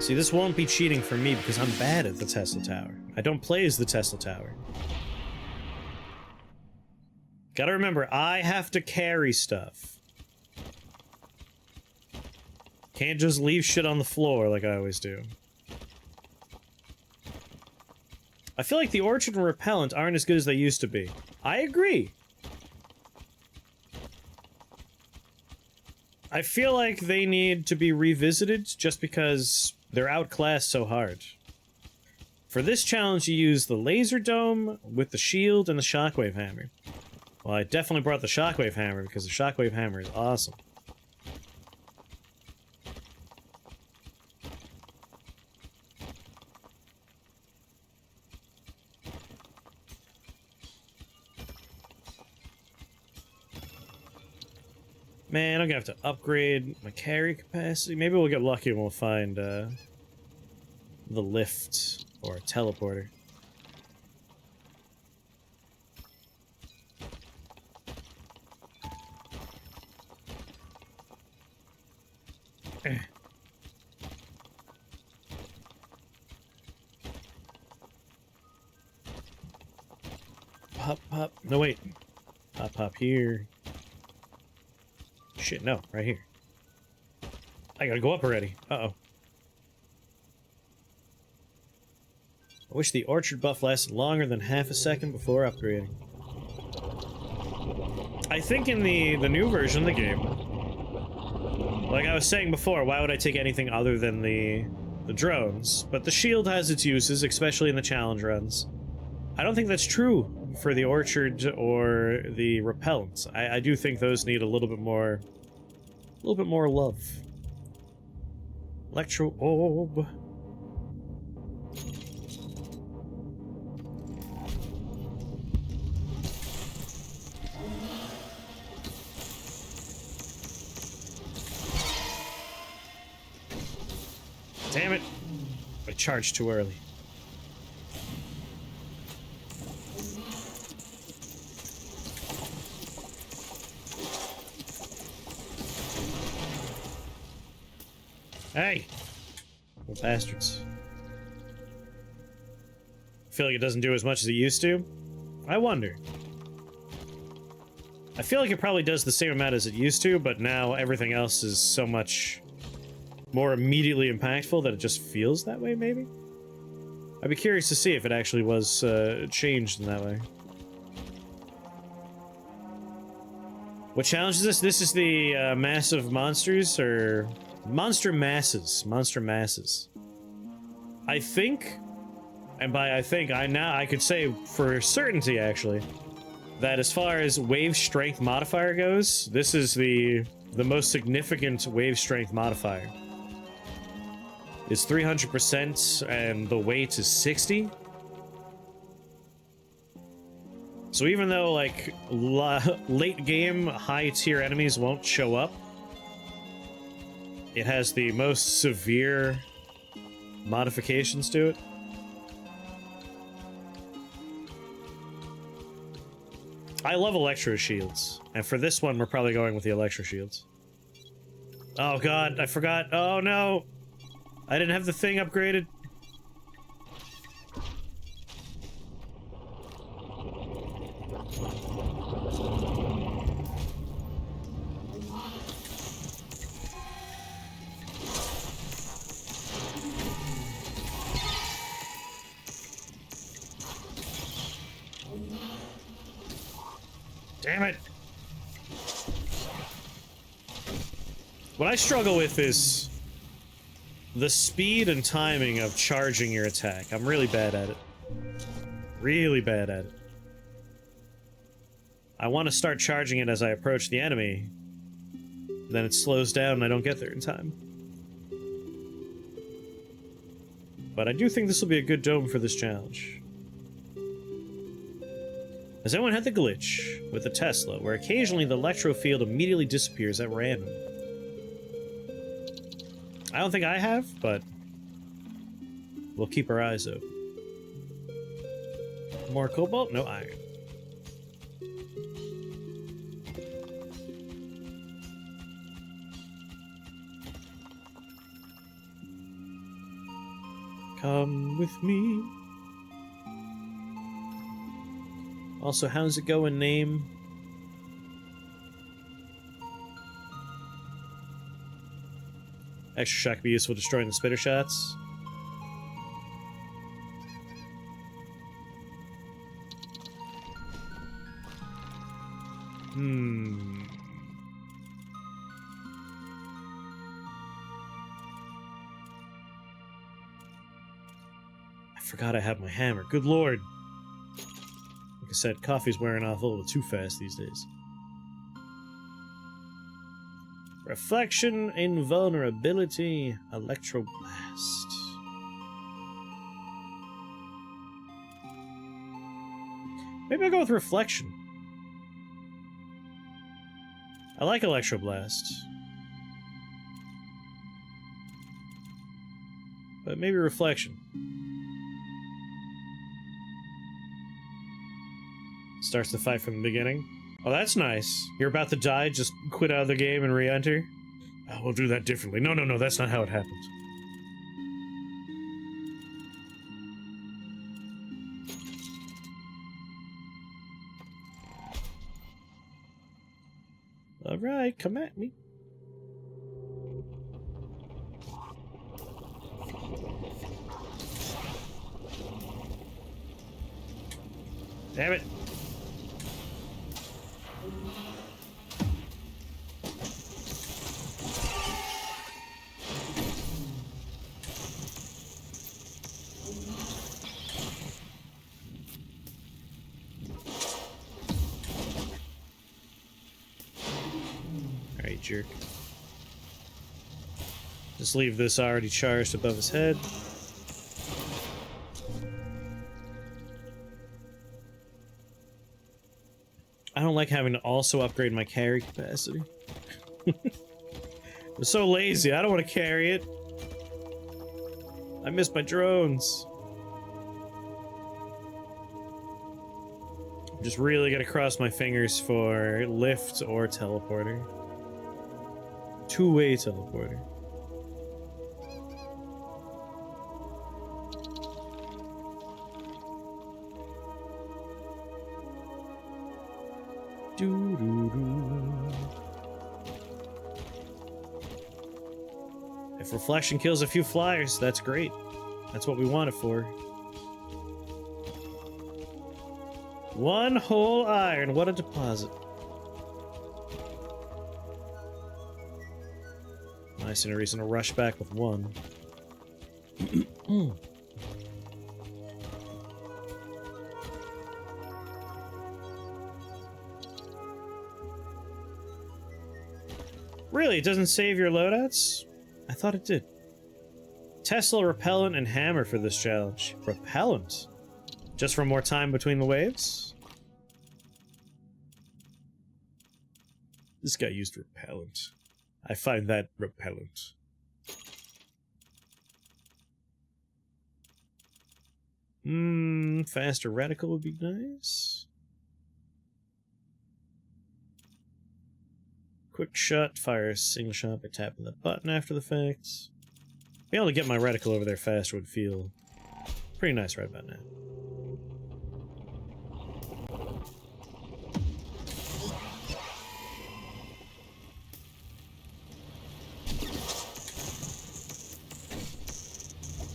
See, this won't be cheating for me because I'm bad at the Tesla Tower. I don't play as the Tesla Tower. Gotta remember, I have to carry stuff. Can't just leave shit on the floor like I always do. I feel like the Orchard and Repellent aren't as good as they used to be. I agree. I feel like they need to be revisited just because they're outclassed so hard. For this challenge, you use the Laser Dome with the shield and the Shockwave Hammer. Well, I definitely brought the Shockwave Hammer because the Shockwave Hammer is awesome. Man, I'm gonna have to upgrade my carry capacity. Maybe we'll get lucky and we'll find, the lift or a teleporter. Pop, pop. No, wait. Pop, pop here. Shit, no. Right here. I gotta go up already. Uh-oh. I wish the Orchard buff lasted longer than half a second before upgrading. I think in the new version of the game, like I was saying before, why would I take anything other than the drones? But the shield has its uses, especially in the challenge runs. I don't think that's true for the Orchard or the Repellents. I do think those need a little bit more love. Electro Orb. Damn it! I charged too early. Hey! Little bastards. I feel like it doesn't do as much as it used to. I wonder. I feel like it probably does the same amount as it used to, but now everything else is so much more immediately impactful that it just feels that way, maybe? I'd be curious to see if it actually was changed in that way. What challenge is this? This is the massive monsters, or monster masses. Monster masses. I think, and by I think, I could say for certainty actually, that as far as wave strength modifier goes, this is the most significant wave strength modifier. It's 300% and the weight is 60. So even though, like, late game high tier enemies won't show up, it has the most severe modifications to it. I love Electro Shields, and for this one we're probably going with the Electro Shields. Oh god, I forgot. Oh no! I didn't have the thing upgraded. Damn it! What I struggle with is the speed and timing of charging your attack. I'm really bad at it. Really bad at it. I want to start charging it as I approach the enemy. Then it slows down and I don't get there in time. But I do think this will be a good dome for this challenge. Has anyone had the glitch with the Tesla, where occasionally the electro field immediately disappears at random? I don't think I have, but we'll keep our eyes open. More cobalt? No iron. Come with me. Also, how's it going, name? Extra shot could be useful destroying the spitter shots. I forgot I have my hammer. Good lord. Like I said, coffee's wearing off a little too fast these days. Reflection, invulnerability, electroblast. Maybe I'll go with reflection. I like electroblast. But maybe reflection. Starts the fight from the beginning. Oh, that's nice. You're about to die, just quit out of the game and re-enter? Oh, we'll do that differently. No, no, no, that's not how it happened. Alright, come at me. Damn it. Alright, jerk. Just leave this already charged above his head. I don't like having to also upgrade my carry capacity. I'm so lazy, I don't want to carry it. I miss my drones. I'm just really gonna cross my fingers for lift or teleporter. Two-way teleporter. If reflection kills a few flyers, that's great. That's what we want it for. One whole iron, what a deposit. Nice and a reason to rush back with one. Really? It doesn't save your loadouts? I thought it did. Tesla, repellent, and hammer for this challenge. Repellent? Just for more time between the waves? This guy used repellent. I find that repellent. Faster reticle would be nice. Quick shot, fire a single shot by tapping the button after the fact. Being able to get my reticle over there faster would feel pretty nice right about now.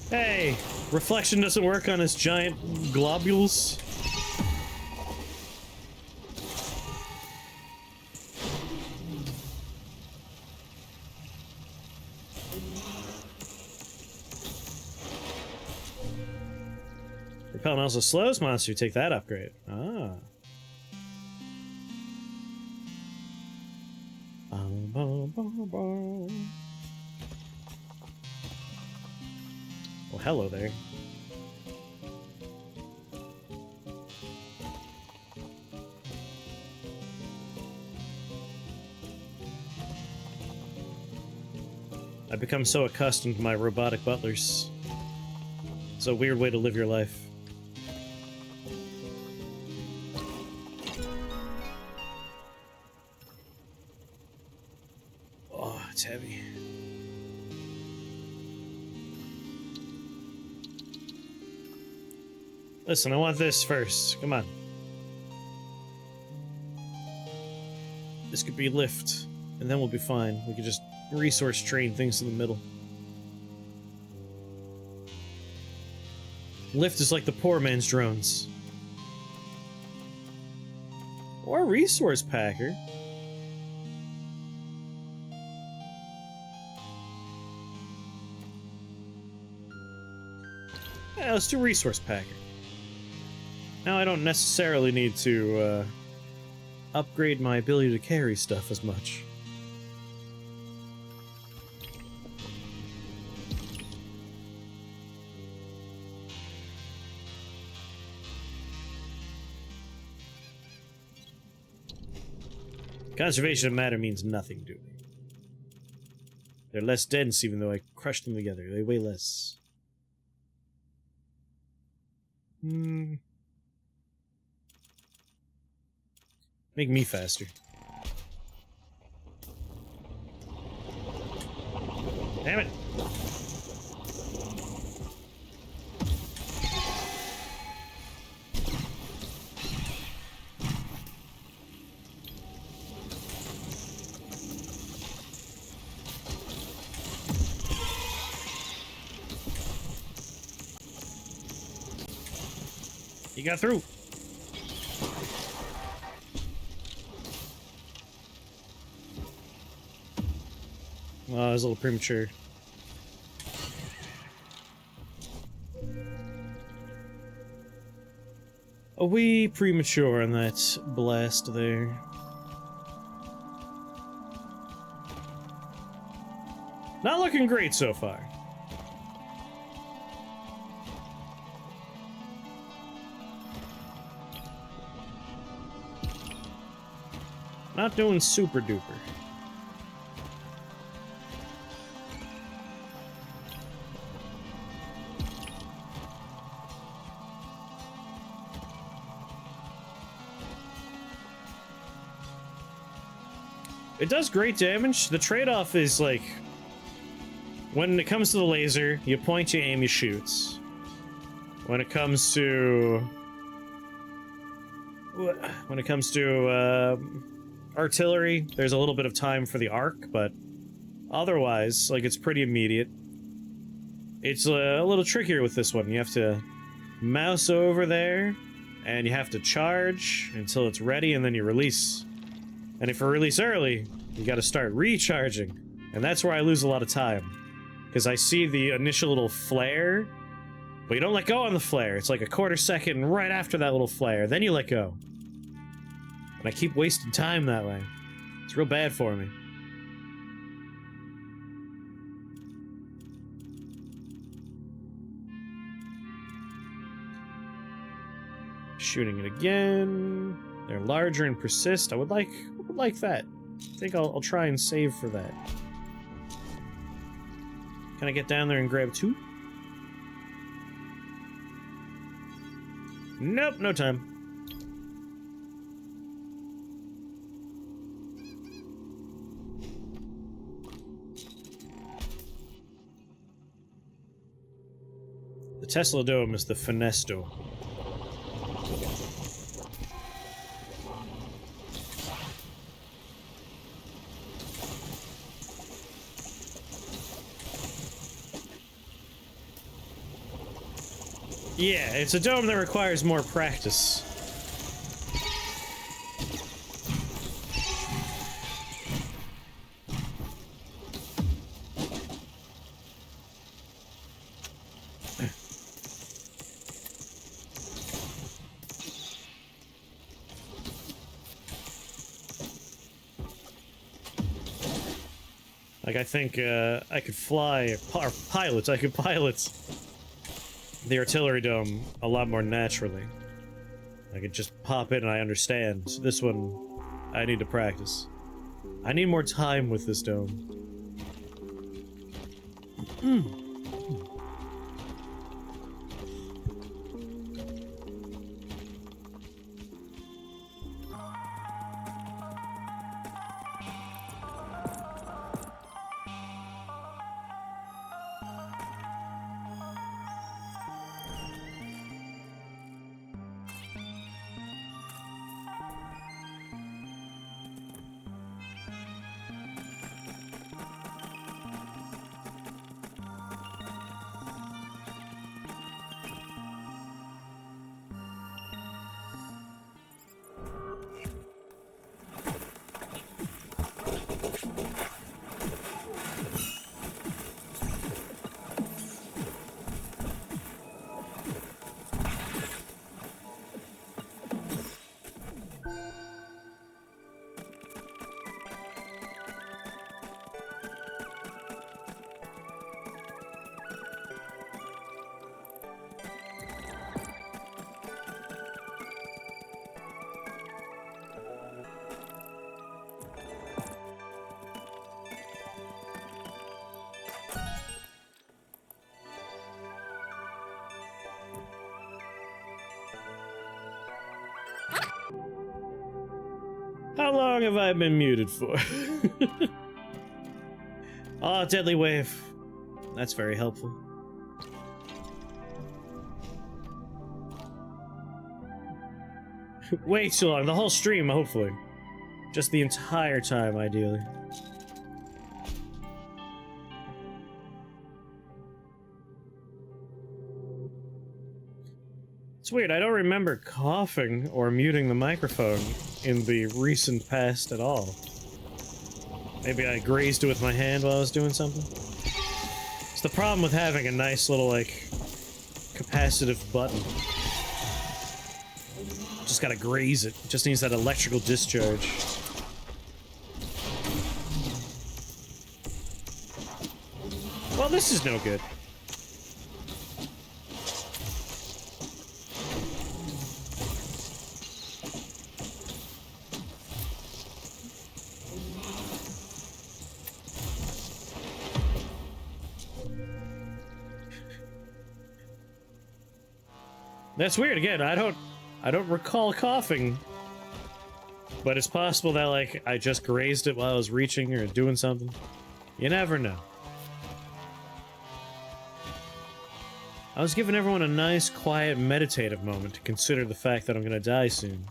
Hey! Reflection doesn't work on his giant globules. Repellent also slows monster. Take that upgrade. Ah. Well, hello there. I've become so accustomed to my robotic butlers. It's a weird way to live your life. Oh, it's heavy. Listen, I want this first. Come on. This could be lift, and then we'll be fine. We could just resource train things in the middle. Lift is like the poor man's drones. Or resource packer. Yeah, let's do resource packer. Now I don't necessarily need to upgrade my ability to carry stuff as much. Conservation of matter means nothing to me. They're less dense even though I crushed them together. They weigh less. Make me faster. Damn it! You got through. Well, I was a little premature. A wee premature on that blast there. Not looking great so far. Not doing super duper. It does great damage. The trade-off is like, when it comes to the laser, you point, you aim, you shoot. When it comes to artillery, there's a little bit of time for the arc, but otherwise, like, it's pretty immediate. It's a little trickier with this one. You have to mouse over there, and you have to charge until it's ready, and then you release. And if you release early, you gotta start recharging. And that's where I lose a lot of time. Because I see the initial little flare, but you don't let go on the flare. It's like a quarter second right after that little flare. Then you let go. And I keep wasting time that way. It's real bad for me. Shooting it again. They're larger and persist. I would like that. I think I'll try and save for that. Can I get down there and grab two? Nope, no time. The Tesla Dome is the finesse dome. Yeah, it's a dome that requires more practice. Like, I think, I could fly, or pilot, I could pilot the artillery dome a lot more naturally. I could just pop in and I understand. This one, I need to practice. I need more time with this dome. How long have I been muted for? Oh, deadly wave. That's very helpful. Way too long. The whole stream, hopefully. Just the entire time, ideally. It's weird, I don't remember coughing or muting the microphone in the recent past at all. Maybe I grazed it with my hand while I was doing something. It's the problem with having a nice little, like, capacitive button. Just gotta graze it. It just needs that electrical discharge. Well, this is no good. That's weird. Again, I don't recall coughing, but it's possible that, like, I just grazed it while I was reaching or doing something. You never know. I was giving everyone a nice, quiet, meditative moment to consider the fact that I'm gonna die soon.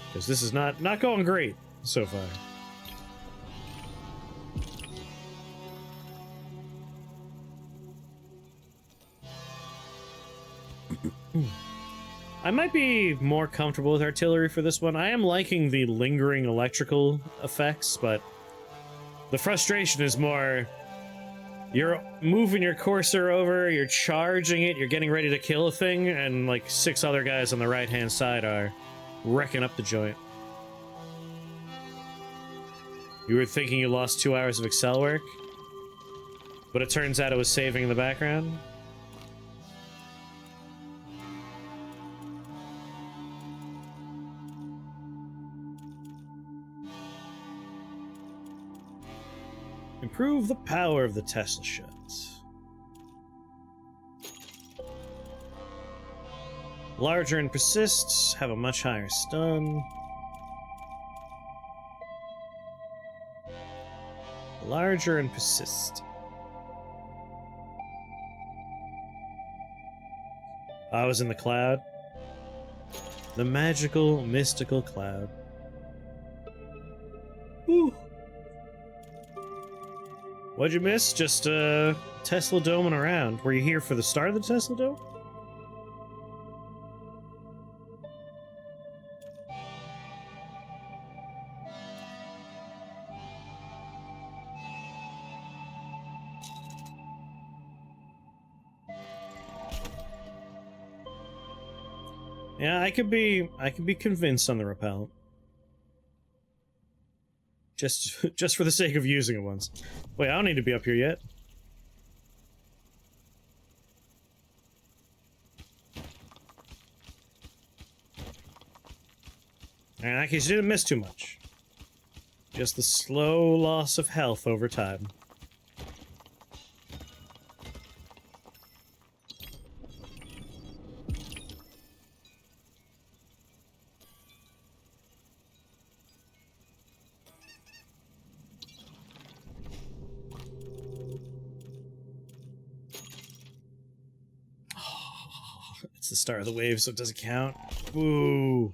Because this is not going great so far. I might be more comfortable with artillery for this one. I am liking the lingering electrical effects, but the frustration is more... You're moving your cursor over, you're charging it, you're getting ready to kill a thing, and like 6 other guys on the right-hand side are wrecking up the joint. You were thinking you lost 2 hours of Excel work, but it turns out it was saving in the background. Improve the power of the Tesla shots. Larger and persists, have a much higher stun. Larger and persist. I was in the cloud. The magical, mystical cloud. Woo! What'd you miss? Just, Tesla doming around. Were you here for the start of the Tesla Dome? Yeah, I could be convinced on the repellent. Just for the sake of using it once. Wait, I don't need to be up here yet. In that case, you didn't miss too much. Just the slow loss of health over time. It's the start of the wave, so it doesn't count. Ooh.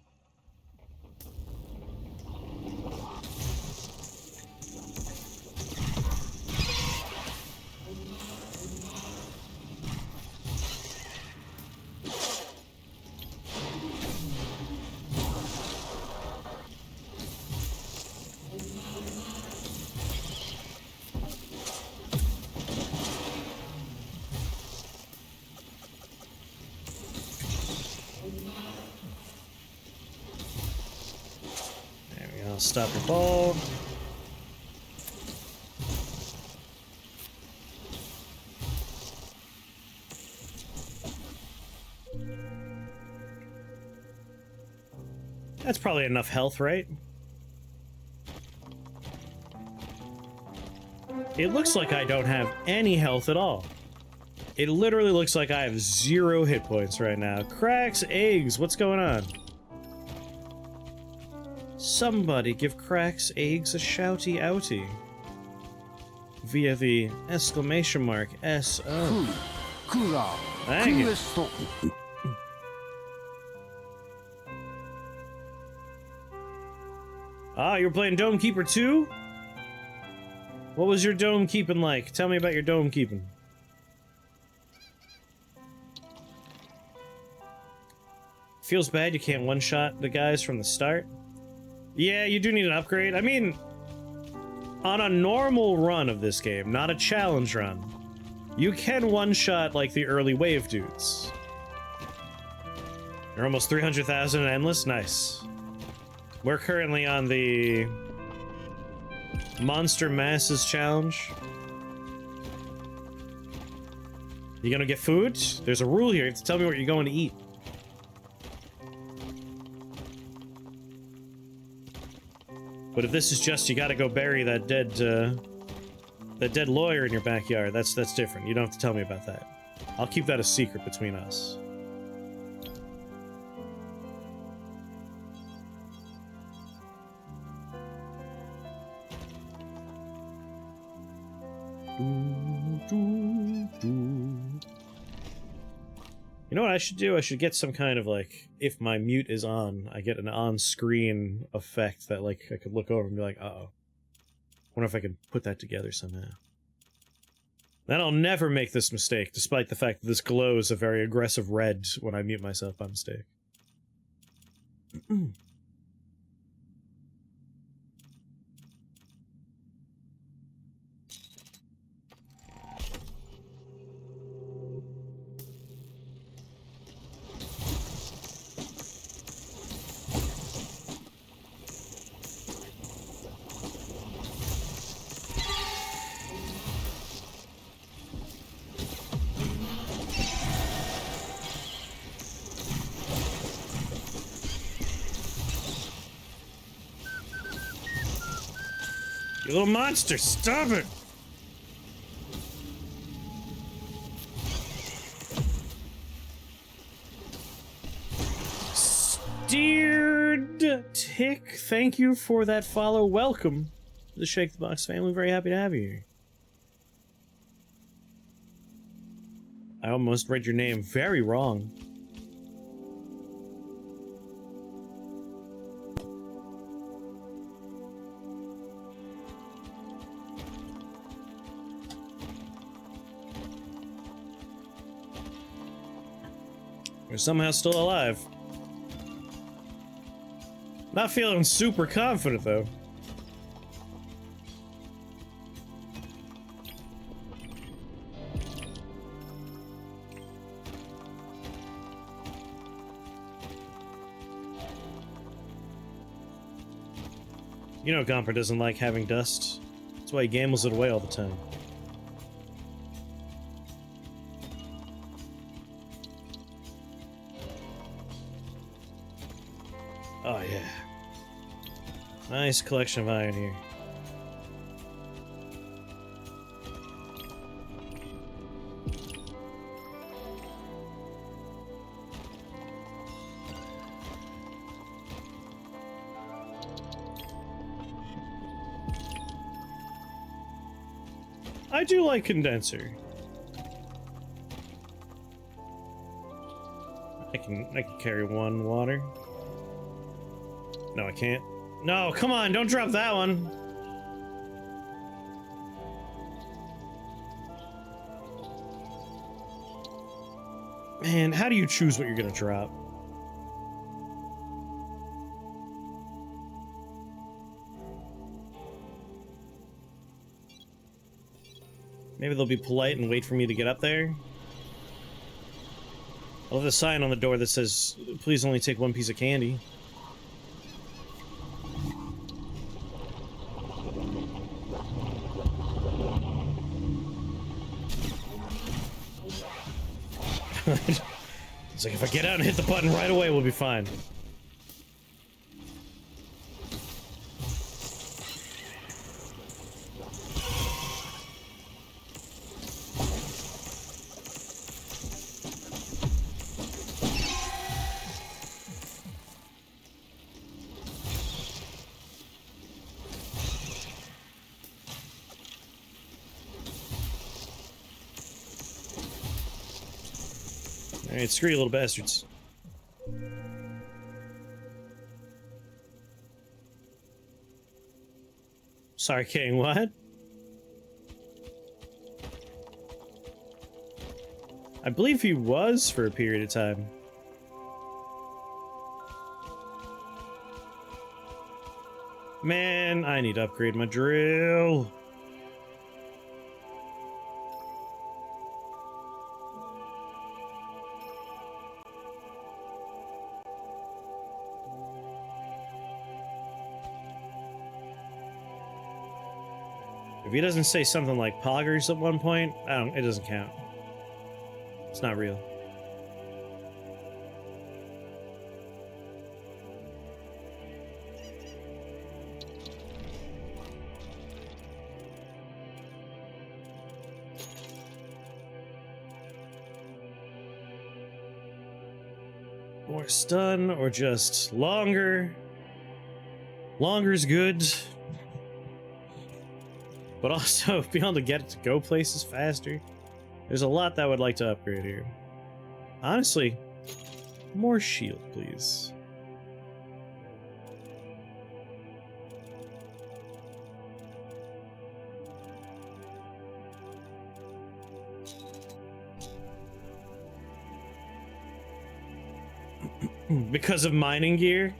Stop your ball. That's probably enough health, right? It looks like I don't have any health at all. It literally looks like I have 0 hit points right now. Cracks, eggs, what's going on? Somebody give Cracks Eggs a shouty outie. Via the exclamation mark SO. Thank you. Ah, you were playing Dome Keeper 2? What was your dome keeping like? Tell me about your dome keeping. Feels bad you can't one-shot the guys from the start. Yeah, you do need an upgrade. I mean, on a normal run of this game, not a challenge run, you can one-shot, like, the early wave dudes. You're almost 300,000 in Endless? Nice. We're currently on the Monster Masses challenge. You gonna get food? There's a rule here. You have to tell me what you're going to eat. But if this is just you gotta go bury that dead lawyer in your backyard, that's different. You don't have to tell me about that. I'll keep that a secret between us. You know what I should do? I should get some kind of, like, if my mute is on, I get an on-screen effect that, like, I could look over and be like, uh-oh. Wonder if I could put that together somehow. Then I'll never make this mistake, despite the fact that this glows a very aggressive red when I mute myself by mistake. You little monster, stop it! Steered Tick, thank you for that follow. Welcome to the Shake the Box family. Very happy to have you here. I almost read your name very wrong. You're somehow still alive. Not feeling super confident, though. You know Gomper doesn't like having dust. That's why he gambles it away all the time. Oh, yeah. Nice collection of iron here. I do like condenser. I can carry one water. No, I can't. No, come on, don't drop that one. Man, how do you choose what you're gonna drop? Maybe they'll be polite and wait for me to get up there. I'll have a sign on the door that says, please only take one piece of candy. It's like if I get out and hit the button right away, we'll be fine. Alright, screw you little bastards. Sorry, King, what? I believe he was for a period of time. Man, I need to upgrade my drill. If he doesn't say something like poggers at one point, it doesn't count. It's not real. More stun or just longer. Longer's good. But also, be able to get it to go places faster. There's a lot that I would like to upgrade here. Honestly, more shield, please. Because of mining gear,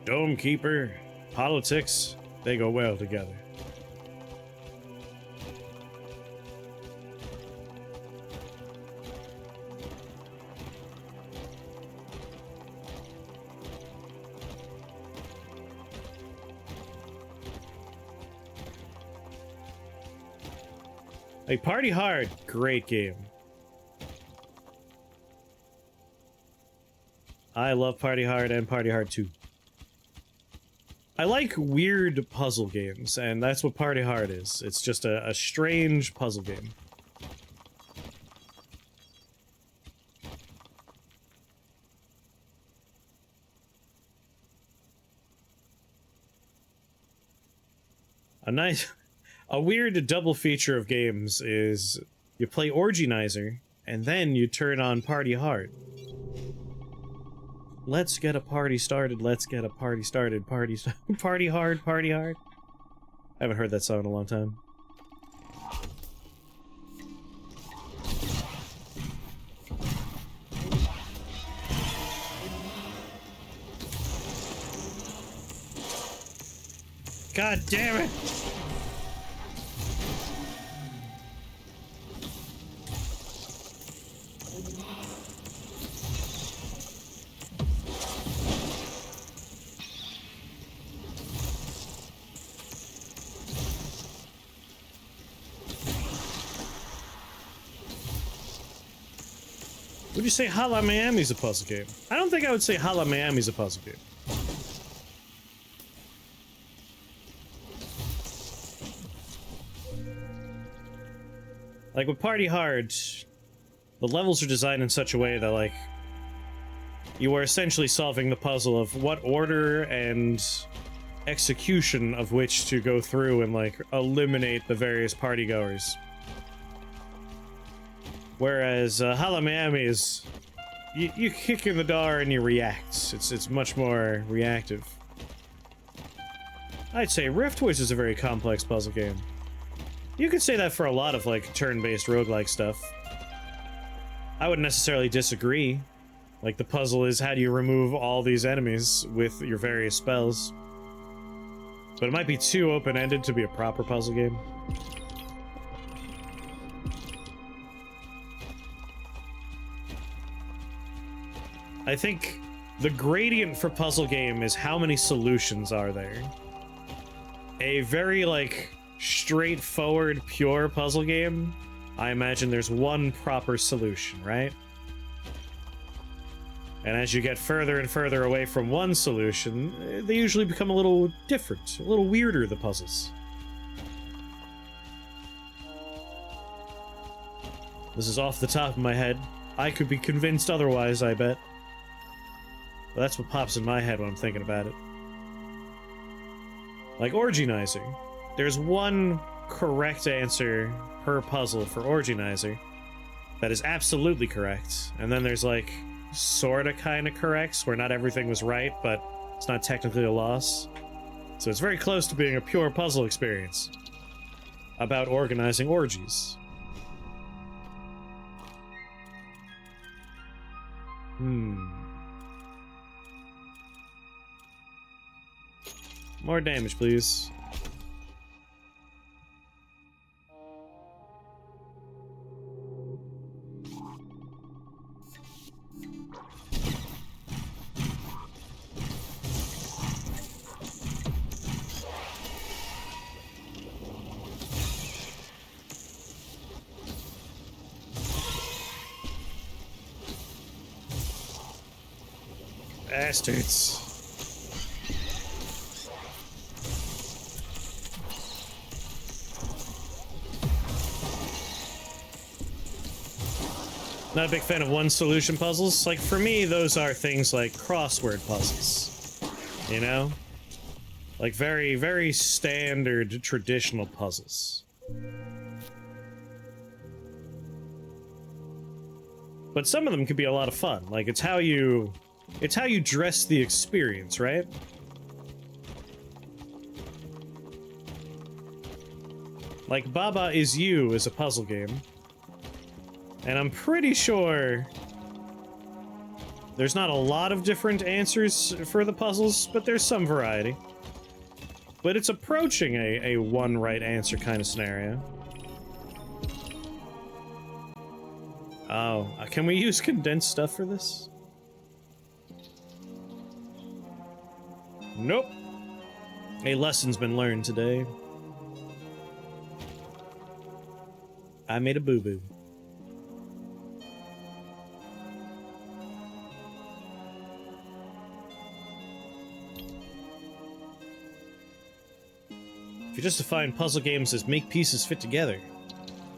Dome Keeper, politics, they go well together. Like, Party Hard, great game. I love Party Hard and Party Hard 2. I like weird puzzle games, and that's what Party Hard is. It's just a strange puzzle game. A weird double feature of games is you play Organizer, and then you turn on Party Hard. Let's get a party started, let's get a party started, party hard, party hard. I haven't heard that song in a long time. God damn it! Would you say Hala Miami's a puzzle game? I don't think I would say Hala Miami's a puzzle game. Like, with Party Hard, the levels are designed in such a way that, like, you are essentially solving the puzzle of what order and execution of which to go through and, like, eliminate the various partygoers. Whereas Hala Miami is, you kick in the door and you react. It's much more reactive. I'd say Riftwise is a very complex puzzle game. You could say that for a lot of, like, turn-based roguelike stuff. I wouldn't necessarily disagree. Like, the puzzle is how do you remove all these enemies with your various spells. But it might be too open-ended to be a proper puzzle game. I think the gradient for puzzle game is how many solutions are there. A very, like, straightforward, pure puzzle game, I imagine there's one proper solution, right? And as you get further and further away from one solution, they usually become a little different, a little weirder, the puzzles. This is off the top of my head. I could be convinced otherwise, I bet. But that's what pops in my head when I'm thinking about it. Like Organizer. There's one correct answer per puzzle for Organizer. that is absolutely correct. And then there's like sorta kinda corrects where not everything was right, but it's not technically a loss. So it's very close to being a pure puzzle experience about organizing orgies. More damage, please. Bastards. Not a big fan of one solution puzzles. Like, for me, those are things like crossword puzzles. You know? Like, very, very standard, traditional puzzles. But some of them could be a lot of fun. Like, it's how you dress the experience, right? Like, Baba Is You is a puzzle game. And I'm pretty sure there's not a lot of different answers for the puzzles, but there's some variety. But it's approaching a one right answer kind of scenario. Oh, can we use condensed stuff for this? Nope. A lesson's been learned today. I made a boo-boo. If you just define puzzle games as make pieces fit together,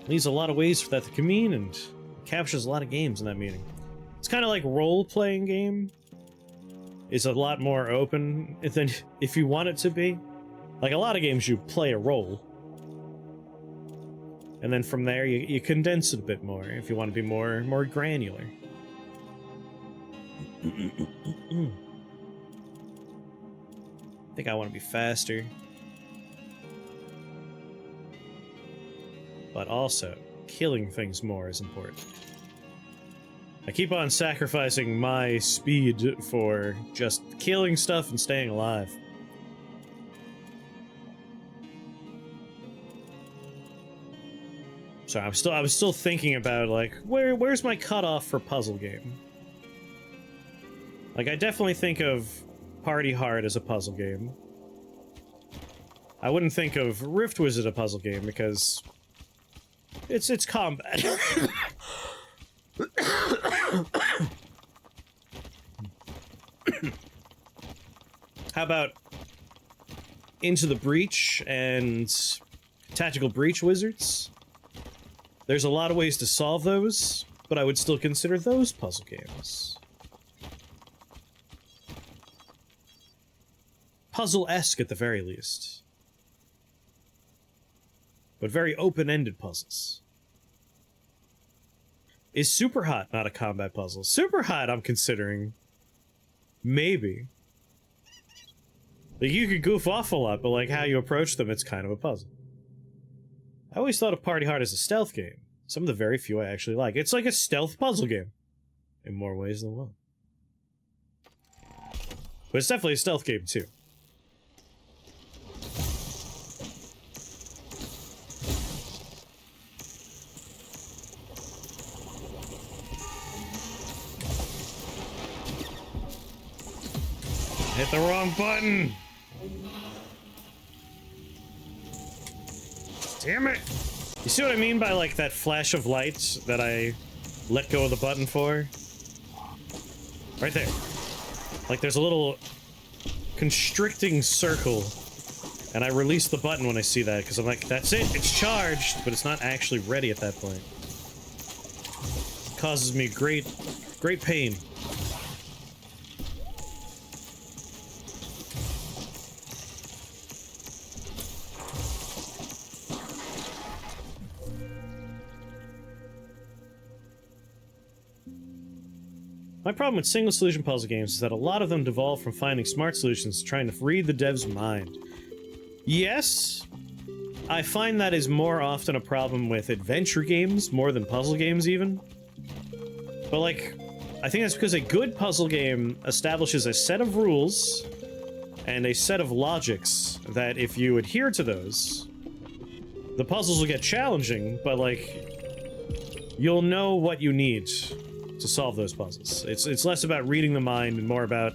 it leaves a lot of ways for that to come in and captures a lot of games in that meaning. It's kind of like role-playing game is a lot more open than if you want it to be. Like, a lot of games you play a role, and then from there you condense it a bit more if you want to be more granular. I think I want to be faster. But also, killing things more is important. I keep on sacrificing my speed for just killing stuff and staying alive. So I was still thinking about, like, where's my cutoff for puzzle game? Like, I definitely think of Party Hard as a puzzle game. I wouldn't think of Rift Wizard a puzzle game because it's combat. How about Into the Breach and Tactical Breach Wizards? There's a lot of ways to solve those, but I would still consider those puzzle games. Puzzle-esque at the very least. But very open-ended puzzles. Is Super Hot not a combat puzzle? Super Hot I'm considering. Maybe. Like, you could goof off a lot, but like how you approach them, it's kind of a puzzle. I always thought of Party Hard as a stealth game. Some of the very few I actually like. It's like a stealth puzzle game. In more ways than one. But it's definitely a stealth game, too. Hit the wrong button! Damn it! You see what I mean by, like, that flash of light that I let go of the button for? Right there. Like, there's a little constricting circle, and I release the button when I see that, because I'm like, that's it, it's charged, but it's not actually ready at that point. It causes me great pain. My problem with single solution puzzle games is that a lot of them devolve from finding smart solutions to trying to read the dev's mind. Yes, I find that is more often a problem with adventure games more than puzzle games even. But like, I think that's because a good puzzle game establishes a set of rules and a set of logics that if you adhere to those, the puzzles will get challenging, but like, you'll know what you need to solve those puzzles. It's less about reading the mind and more about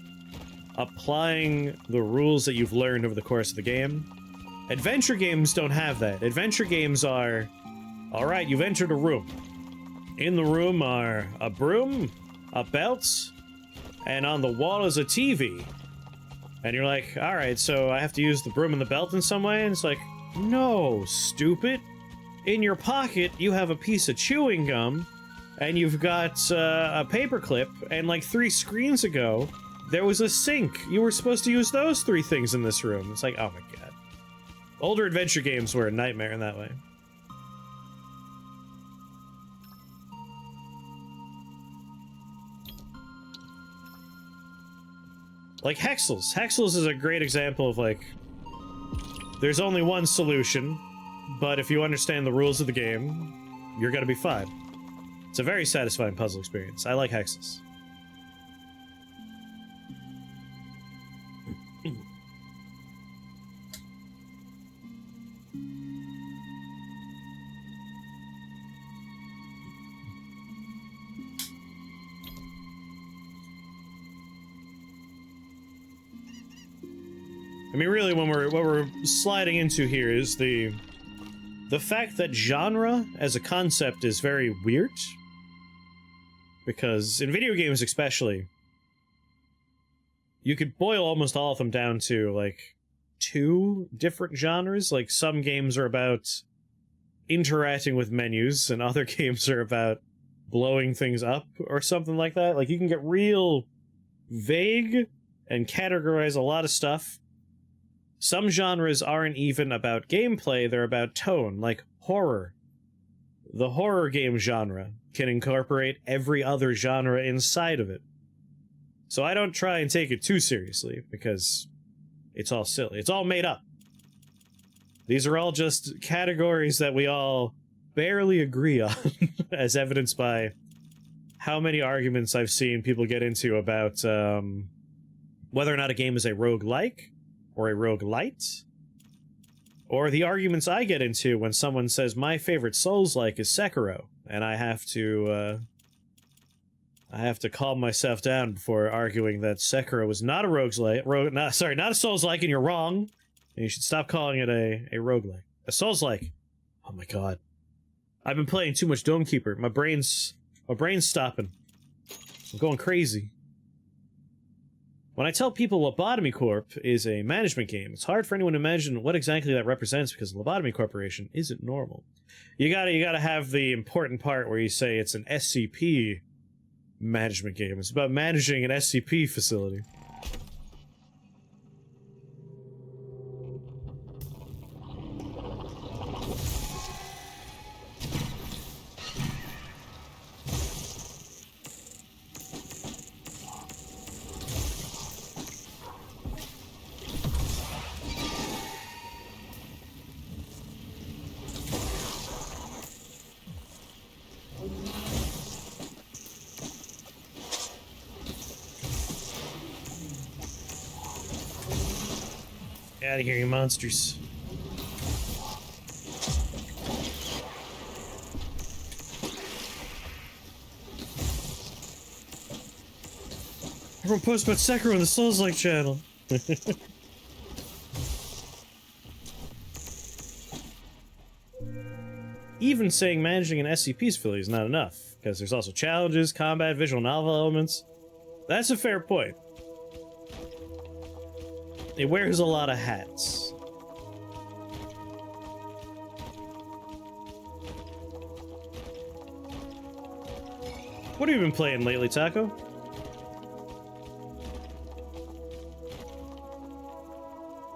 applying the rules that you've learned over the course of the game. Adventure games don't have that. Adventure games are, alright, you've entered a room. In the room are a broom, a belt, and on the wall is a TV. And you're like, alright, so I have to use the broom and the belt in some way? And it's like, no, stupid. In your pocket, you have a piece of chewing gum, and you've got a paperclip, and like 3 screens ago, there was a sink. You were supposed to use those 3 things in this room. It's like, oh my god. Older adventure games were a nightmare in that way. Like Hexels. Hexels is a great example of like, there's only one solution, but if you understand the rules of the game, you're gonna be fine. It's a very satisfying puzzle experience. I like Hexels. I mean, really, what we're sliding into here is the fact that genre as a concept is very weird. Because in video games especially, you could boil almost all of them down to, like, 2 different genres. Like, some games are about interacting with menus, and other games are about blowing things up, or something like that. Like, you can get real vague and categorize a lot of stuff. Some genres aren't even about gameplay, they're about tone, like horror. The horror game genre can incorporate every other genre inside of it. So I don't try and take it too seriously, because it's all silly. It's all made up. These are all just categories that we all barely agree on, as evidenced by how many arguments I've seen people get into about whether or not a game is a roguelike, or a roguelite, or the arguments I get into when someone says my favorite Souls-like is Sekiro, and I have to calm myself down before arguing that Sekiro is not a not a Souls-like, and you're wrong, and you should stop calling it a roguelike. A Souls-like. Oh my god. I've been playing too much Domekeeper. My brain's stopping. I'm going crazy. When I tell people Lobotomy Corp is a management game, it's hard for anyone to imagine what exactly that represents because Lobotomy Corporation isn't normal. You gotta have the important part where you say it's an SCP management game. It's about managing an SCP facility. Get out of here, you monsters. Everyone posts about Sekiro in the Souls-like channel. Even saying managing an SCP facility is not enough, because there's also challenges, combat, visual novel elements. That's a fair point. It wears a lot of hats. What have you been playing lately, Taco?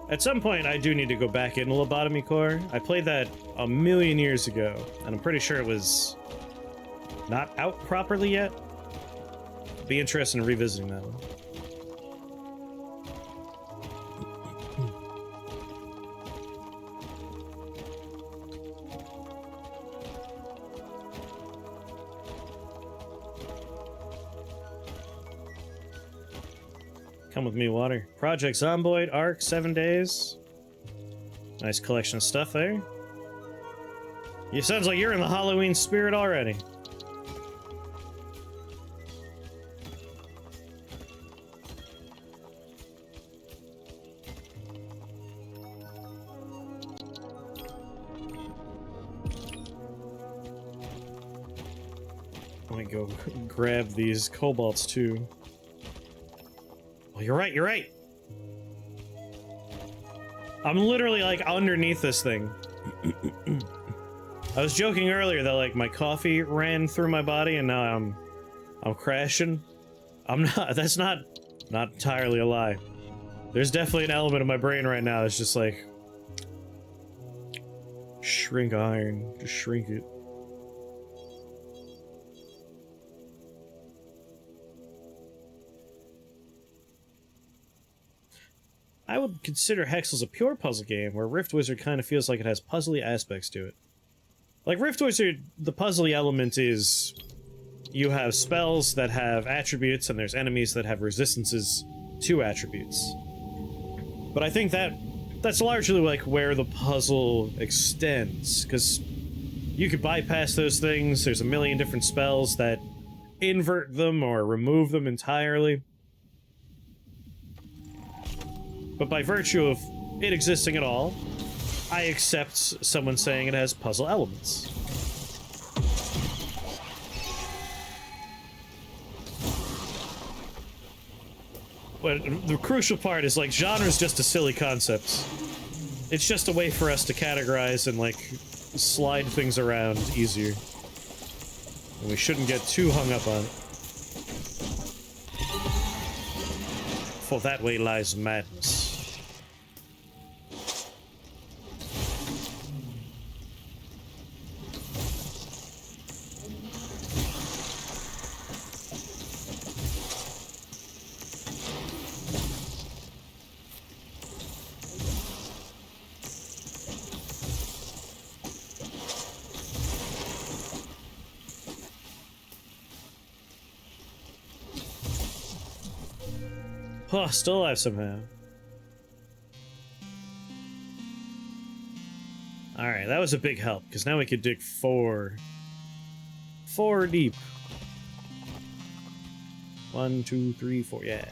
At some point, I do need to go back into Lobotomy Core. I played that a million years ago, and I'm pretty sure it was not out properly yet. Be interested in revisiting that one. Come with me, water. Project Zomboid, Arc, 7 days. Nice collection of stuff there. You sounds like you're in the Halloween spirit already. Let me go grab these cobalts too. Oh, you're right, you're right! I'm literally, like, underneath this thing. I was joking earlier that, like, my coffee ran through my body and now I'm crashing. I'm not, that's not entirely a lie. There's definitely an element of my brain right now that's just like... Shrink iron, just shrink it. I would consider Hexels a pure puzzle game, where Rift Wizard kind of feels like it has puzzly aspects to it. Like, Rift Wizard, the puzzly element is... you have spells that have attributes, and there's enemies that have resistances to attributes. But I think that's largely, like, where the puzzle extends, because you could bypass those things, there's a million different spells that invert them or remove them entirely. But by virtue of it existing at all, I accept someone saying it has puzzle elements. But the crucial part is, like, genre is just a silly concept. It's just a way for us to categorize and, like, slide things around easier. And we shouldn't get too hung up on it. For that way lies madness. Oh, still alive somehow. Alright, that was a big help, because now we could dig four deep. 1, 2, 3, 4, yeah.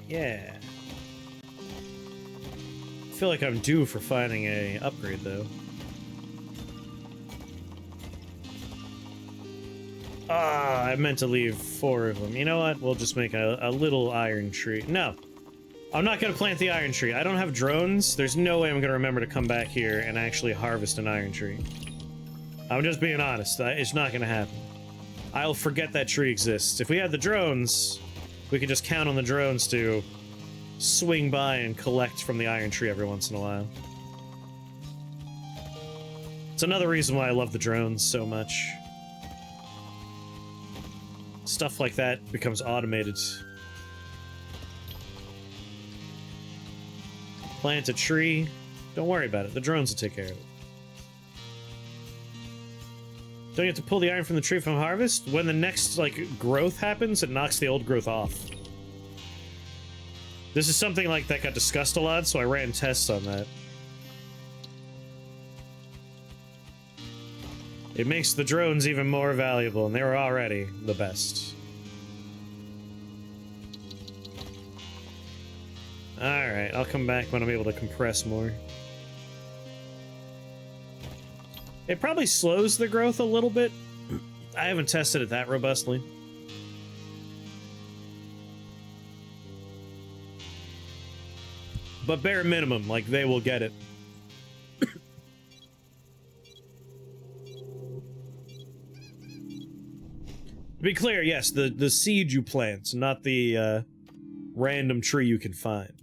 Yeah. I feel like I'm due for finding a upgrade, though. Ah, I meant to leave 4 of them. You know what? We'll just make a little iron tree. No. I'm not gonna plant the iron tree. I don't have drones. There's no way I'm gonna remember to come back here and actually harvest an iron tree. I'm just being honest. It's not gonna happen. I'll forget that tree exists. If we had the drones, we could just count on the drones to swing by and collect from the iron tree every once in a while. It's another reason why I love the drones so much. Stuff like that becomes automated. Plant a tree. Don't worry about it. The drones will take care of it. Don't you have to pull the iron from the tree from harvest? When the next, like, growth happens, it knocks the old growth off. This is something, like, that got discussed a lot, so I ran tests on that. It makes the drones even more valuable, and they were already the best. Alright, I'll come back when I'm able to compress more. It probably slows the growth a little bit. I haven't tested it that robustly. But bare minimum, like, they will get it. To be clear, yes, the seed you plant, not the random tree you can find.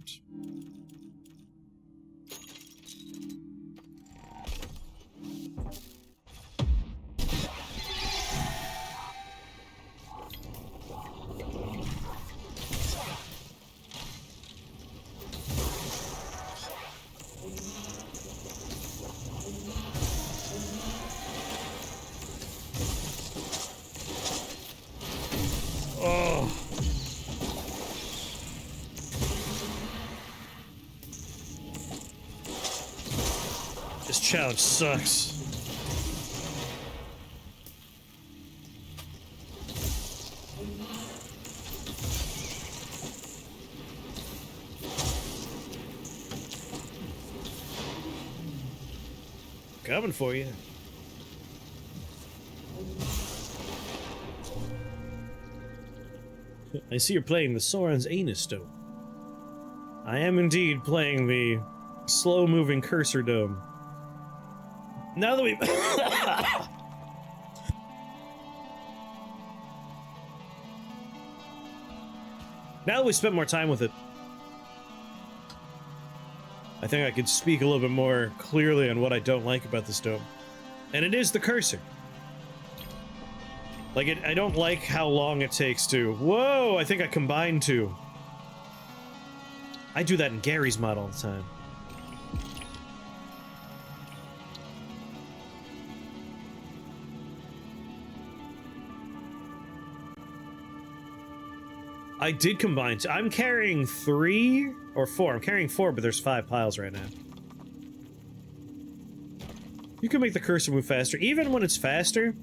This challenge sucks. Coming for you. I see you're playing the Soren's Anus Dome. I am indeed playing the slow-moving cursor dome. Now that we now that we spent more time with it, I think I could speak a little bit more clearly on what I don't like about this dome. And it is the cursor. Like, I don't like how long it takes to... Whoa, I think I combined two. I do that in Gary's mod all the time. I did combine two. I'm carrying 3 or 4. I'm carrying 4, but there's 5 piles right now. You can make the cursor move faster. Even when it's faster,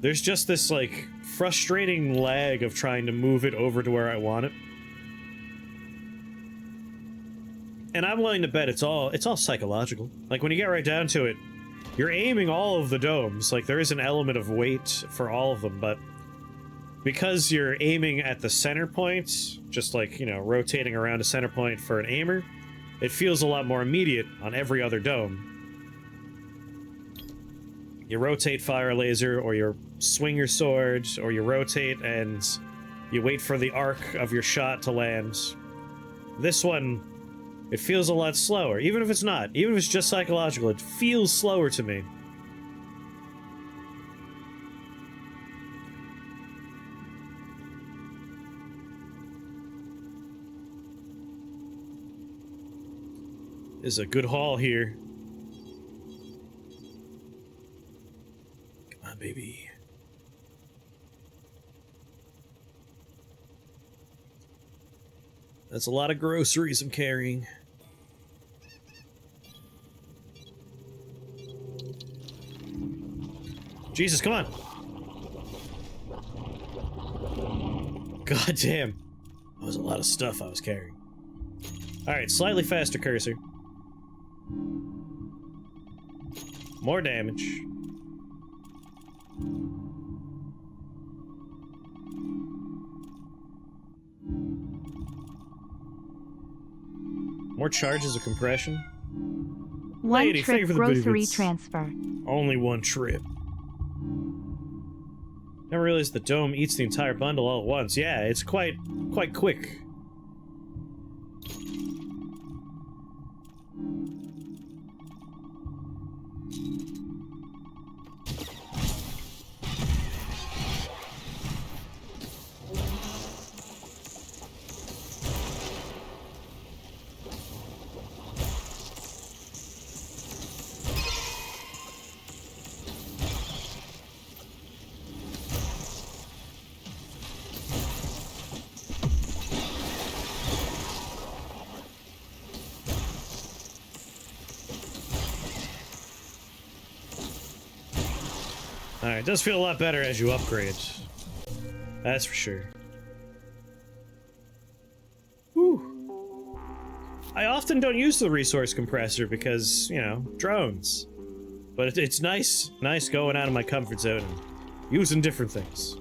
there's just this, like, frustrating lag of trying to move it over to where I want it. And I'm willing to bet it's all psychological. Like, when you get right down to it, you're aiming all of the domes. Like, there is an element of weight for all of them, but because you're aiming at the center point, just like, you know, rotating around a center point for an aimer, it feels a lot more immediate on every other dome. You rotate fire laser, or you swing your sword, or you rotate and you wait for the arc of your shot to land. This one, it feels a lot slower, even if it's not. Even if it's just psychological, it feels slower to me. This is a good haul here. Come on, baby. That's a lot of groceries I'm carrying. Jesus, come on. God damn. That was a lot of stuff I was carrying. Alright, slightly faster cursor. More damage. More charges of compression. One Lady, thank you trip for the grocery bits. transfer. Only one trip. Never realized the dome eats the entire bundle all at once. Yeah, it's quite quick. Alright, it does feel a lot better as you upgrade. That's for sure. Whew. I often don't use the resource compressor because, you know, drones. But it's nice going out of my comfort zone and using different things.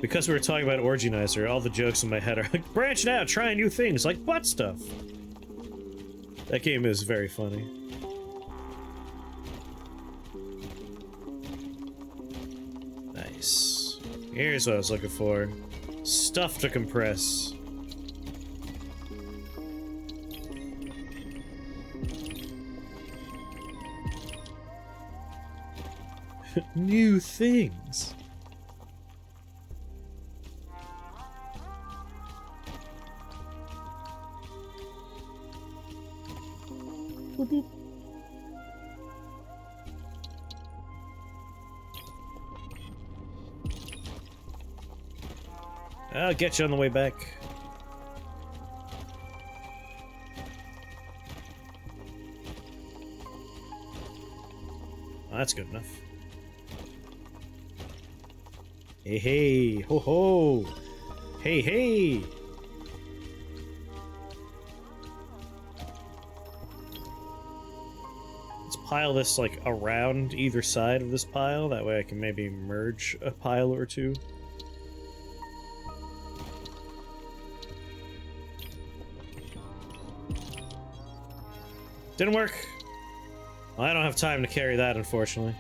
Because we were talking about Orgienizer, all the jokes in my head are like, branching out, trying new things, like butt stuff. That game is very funny. Nice. Here's what I was looking for. Stuff to compress. New things. I'll get you on the way back. Oh, that's good enough. Hey, hey, ho, ho. Hey, hey. Let's pile this, like, around either side of this pile. That way I can maybe merge a pile or two. Didn't work. Well, I don't have time to carry that, unfortunately.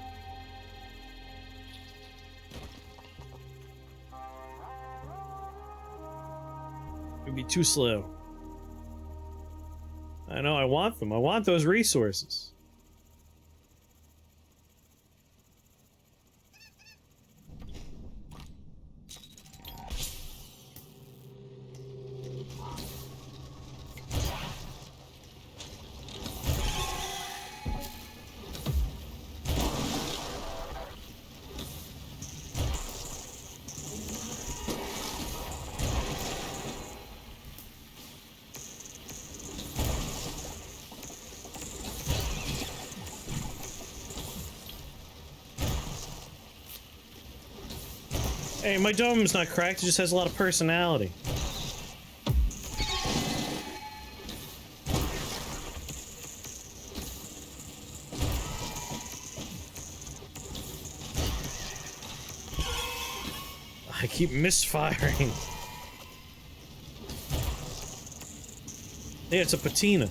It'd be too slow. I know, I want them. I want those resources. Hey, my dome's not cracked, it just has a lot of personality. I keep misfiring. Yeah, it's a patina.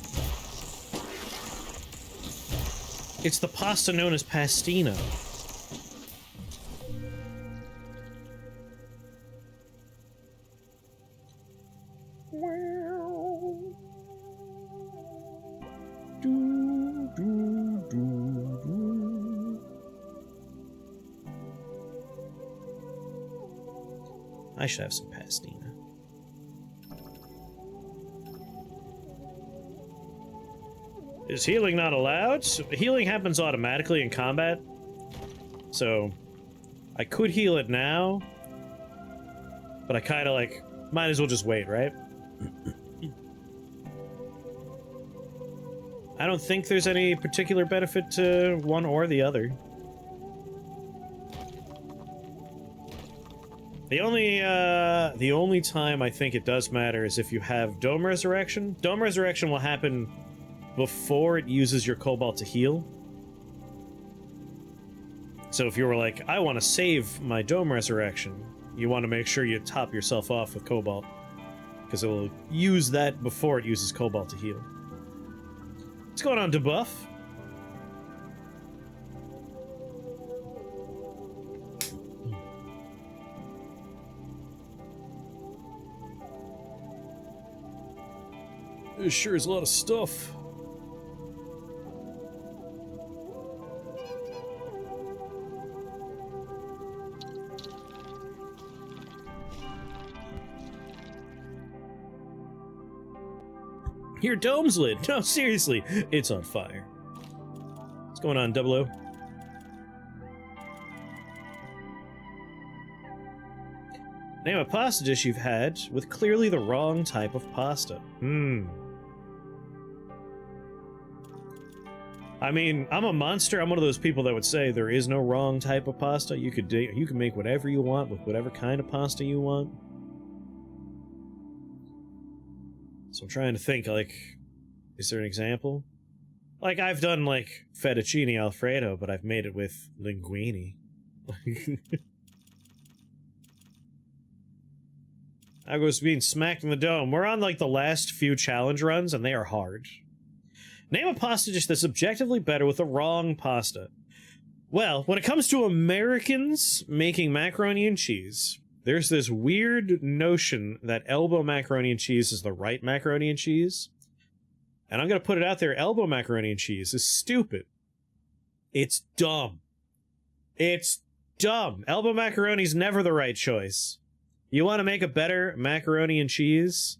It's the pasta known as pastino. I should have some pastina. Is healing not allowed? So healing happens automatically in combat. So, I could heal it now, but I kind of like, might as well just wait, right? I don't think there's any particular benefit to one or the other. The only time I think it does matter is if you have Dome Resurrection. Dome Resurrection will happen before it uses your Cobalt to heal. So if you were like, I want to save my Dome Resurrection, you want to make sure you top yourself off with Cobalt, because it will use that before it uses Cobalt to heal. What's going on, debuff? This sure is a lot of stuff. Your dome's lit. No, seriously, it's on fire. What's going on, 00? Name a pasta dish you've had with clearly the wrong type of pasta. I mean, I'm a monster. I'm one of those people that would say there is no wrong type of pasta. You can make whatever you want with whatever kind of pasta you want. So I'm trying to think, like, is there an example? Like, I've done, like, fettuccine alfredo, but I've made it with linguine. I was being smacked in the dome. We're on, like, the last few challenge runs, and they are hard. Name a pasta dish that's objectively better with the wrong pasta. Well, when it comes to Americans making macaroni and cheese, there's this weird notion that elbow macaroni and cheese is the right macaroni and cheese. And I'm gonna put it out there, elbow macaroni and cheese is stupid. It's dumb. It's dumb. Elbow macaroni's never the right choice. You want to make a better macaroni and cheese?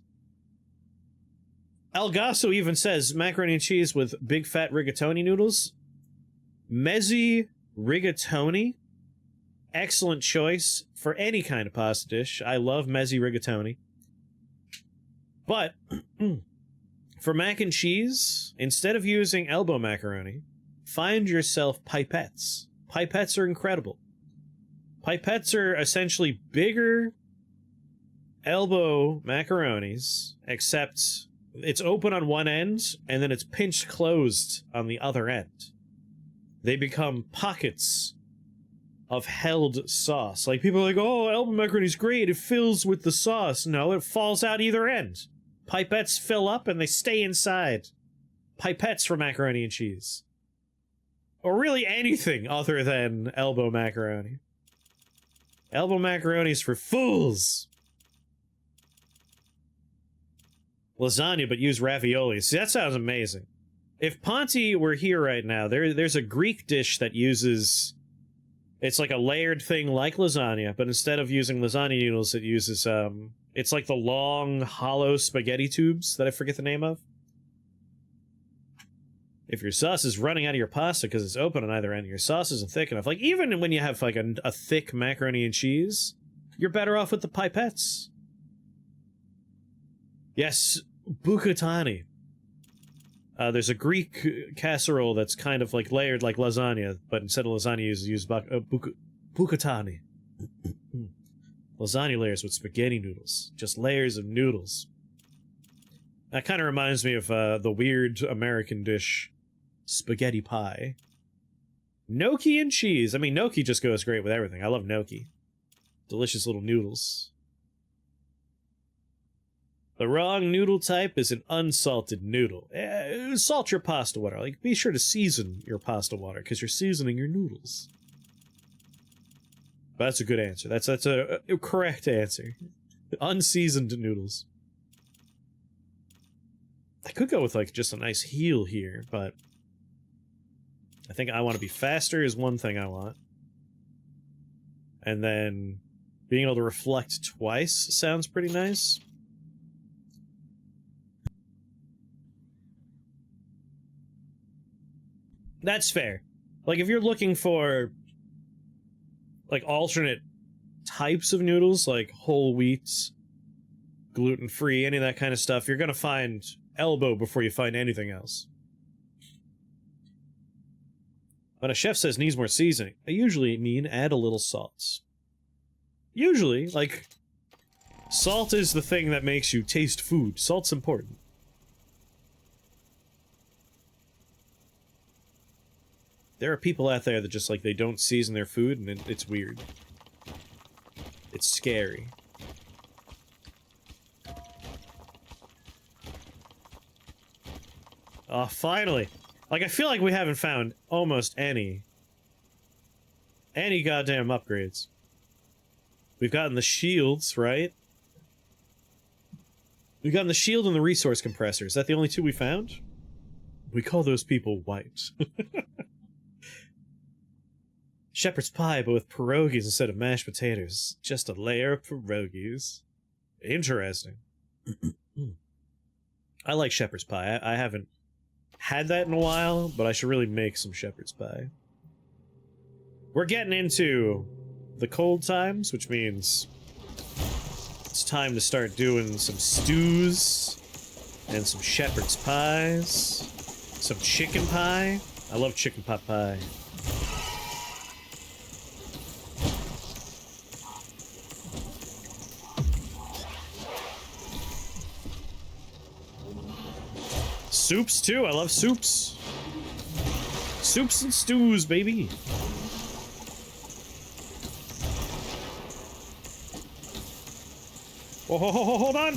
El Gasso even says macaroni and cheese with big fat rigatoni noodles. Mezzi rigatoni. Excellent choice for any kind of pasta dish. I love mezzi rigatoni. But for mac and cheese, instead of using elbow macaroni, find yourself pipettes. Pipettes are incredible. Pipettes are essentially bigger elbow macaronis, except it's open on one end, and then it's pinched closed on the other end. They become pockets of held sauce. Like, people are like, oh, elbow macaroni's great, it fills with the sauce. No, it falls out either end. Pipettes fill up and they stay inside. Pipettes for macaroni and cheese. Or really anything other than elbow macaroni. Elbow macaroni's for fools. Lasagna, but use ravioli. See, that sounds amazing. If Ponty were here right now, there's a Greek dish that uses... It's like a layered thing like lasagna, but instead of using lasagna noodles, it uses, it's like the long, hollow spaghetti tubes that I forget the name of. If your sauce is running out of your pasta because it's open on either end, your sauce isn't thick enough. Like, even when you have, like, a thick macaroni and cheese, you're better off with the pipettes. Yes, bucatani. There's a Greek casserole that's kind of like layered like lasagna, but instead of lasagna, you use bucatani. Lasagna layers with spaghetti noodles. Just layers of noodles. That kind of reminds me of the weird American dish, spaghetti pie. Gnocchi and cheese. I mean, gnocchi just goes great with everything. I love gnocchi. Delicious little noodles. The wrong noodle type is an unsalted noodle. Salt your pasta water. Like, be sure to season your pasta water, because you're seasoning your noodles. But that's a good answer. That's a correct answer. Unseasoned noodles. I could go with, like, just a nice heel here, but... I think I want to be faster is one thing I want. And then... being able to reflect twice sounds pretty nice. That's fair. Like, if you're looking for, like, alternate types of noodles, like whole wheat, gluten-free, any of that kind of stuff, you're gonna find elbow before you find anything else. When a chef says needs more seasoning, I usually mean add a little salt. Usually, like, salt is the thing that makes you taste food. Salt's important. There are people out there that just, like, they don't season their food, and it's weird. It's scary. Oh, finally! Like, I feel like we haven't found almost any goddamn upgrades. We've gotten the shields, right? We've gotten the shield and the resource compressor. Is that the only two we found? We call those people white. Shepherd's pie, but with pierogies instead of mashed potatoes. Just a layer of pierogies. Interesting. I like shepherd's pie. I haven't had that in a while, but I should really make some shepherd's pie. We're getting into the cold times, which means it's time to start doing some stews and some shepherd's pies. Some chicken pie. I love chicken pot pie. Soups, too. I love soups. Soups and stews, baby. Oh, hold on!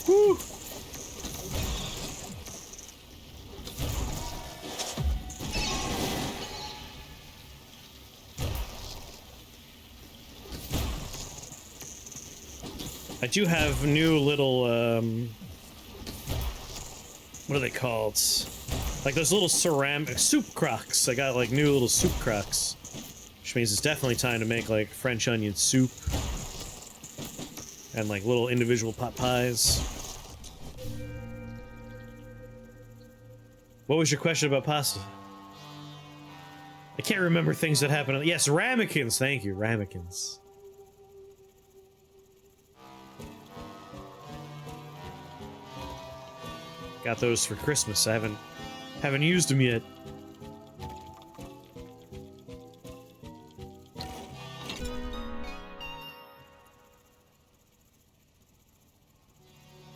Woo! I do have new little, what are they called? Like those little ceramic soup crocks. I got like new little soup crocks. Which means it's definitely time to make like French onion soup. And like little individual pot pies. What was your question about pasta? I can't remember things that happen. Yes, ramekins. Thank you, ramekins. Got those for Christmas. I haven't used them yet.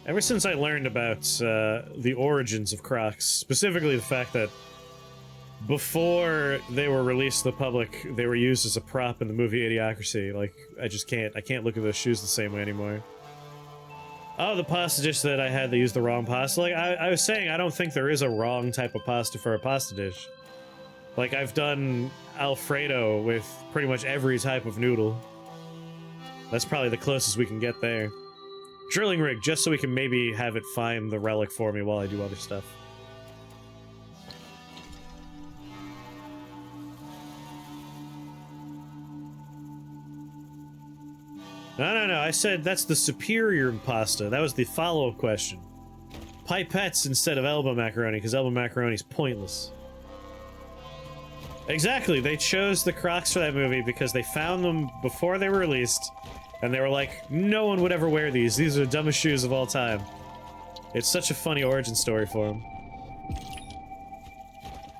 Ever since I learned about the origins of Crocs, specifically the fact that before they were released to the public, they were used as a prop in the movie Idiocracy. Like, I can't look at those shoes the same way anymore. Oh, the pasta dish that I had, they used the wrong pasta. Like, I was saying, I don't think there is a wrong type of pasta for a pasta dish. Like, I've done Alfredo with pretty much every type of noodle. That's probably the closest we can get there. Drilling rig, just so we can maybe have it find the relic for me while I do other stuff. No, I said that's the superior pasta. That was the follow-up question. Pipettes instead of elbow macaroni, because elbow macaroni is pointless. Exactly, they chose the Crocs for that movie because they found them before they were released, and they were like, no one would ever wear these. These are the dumbest shoes of all time. It's such a funny origin story for them.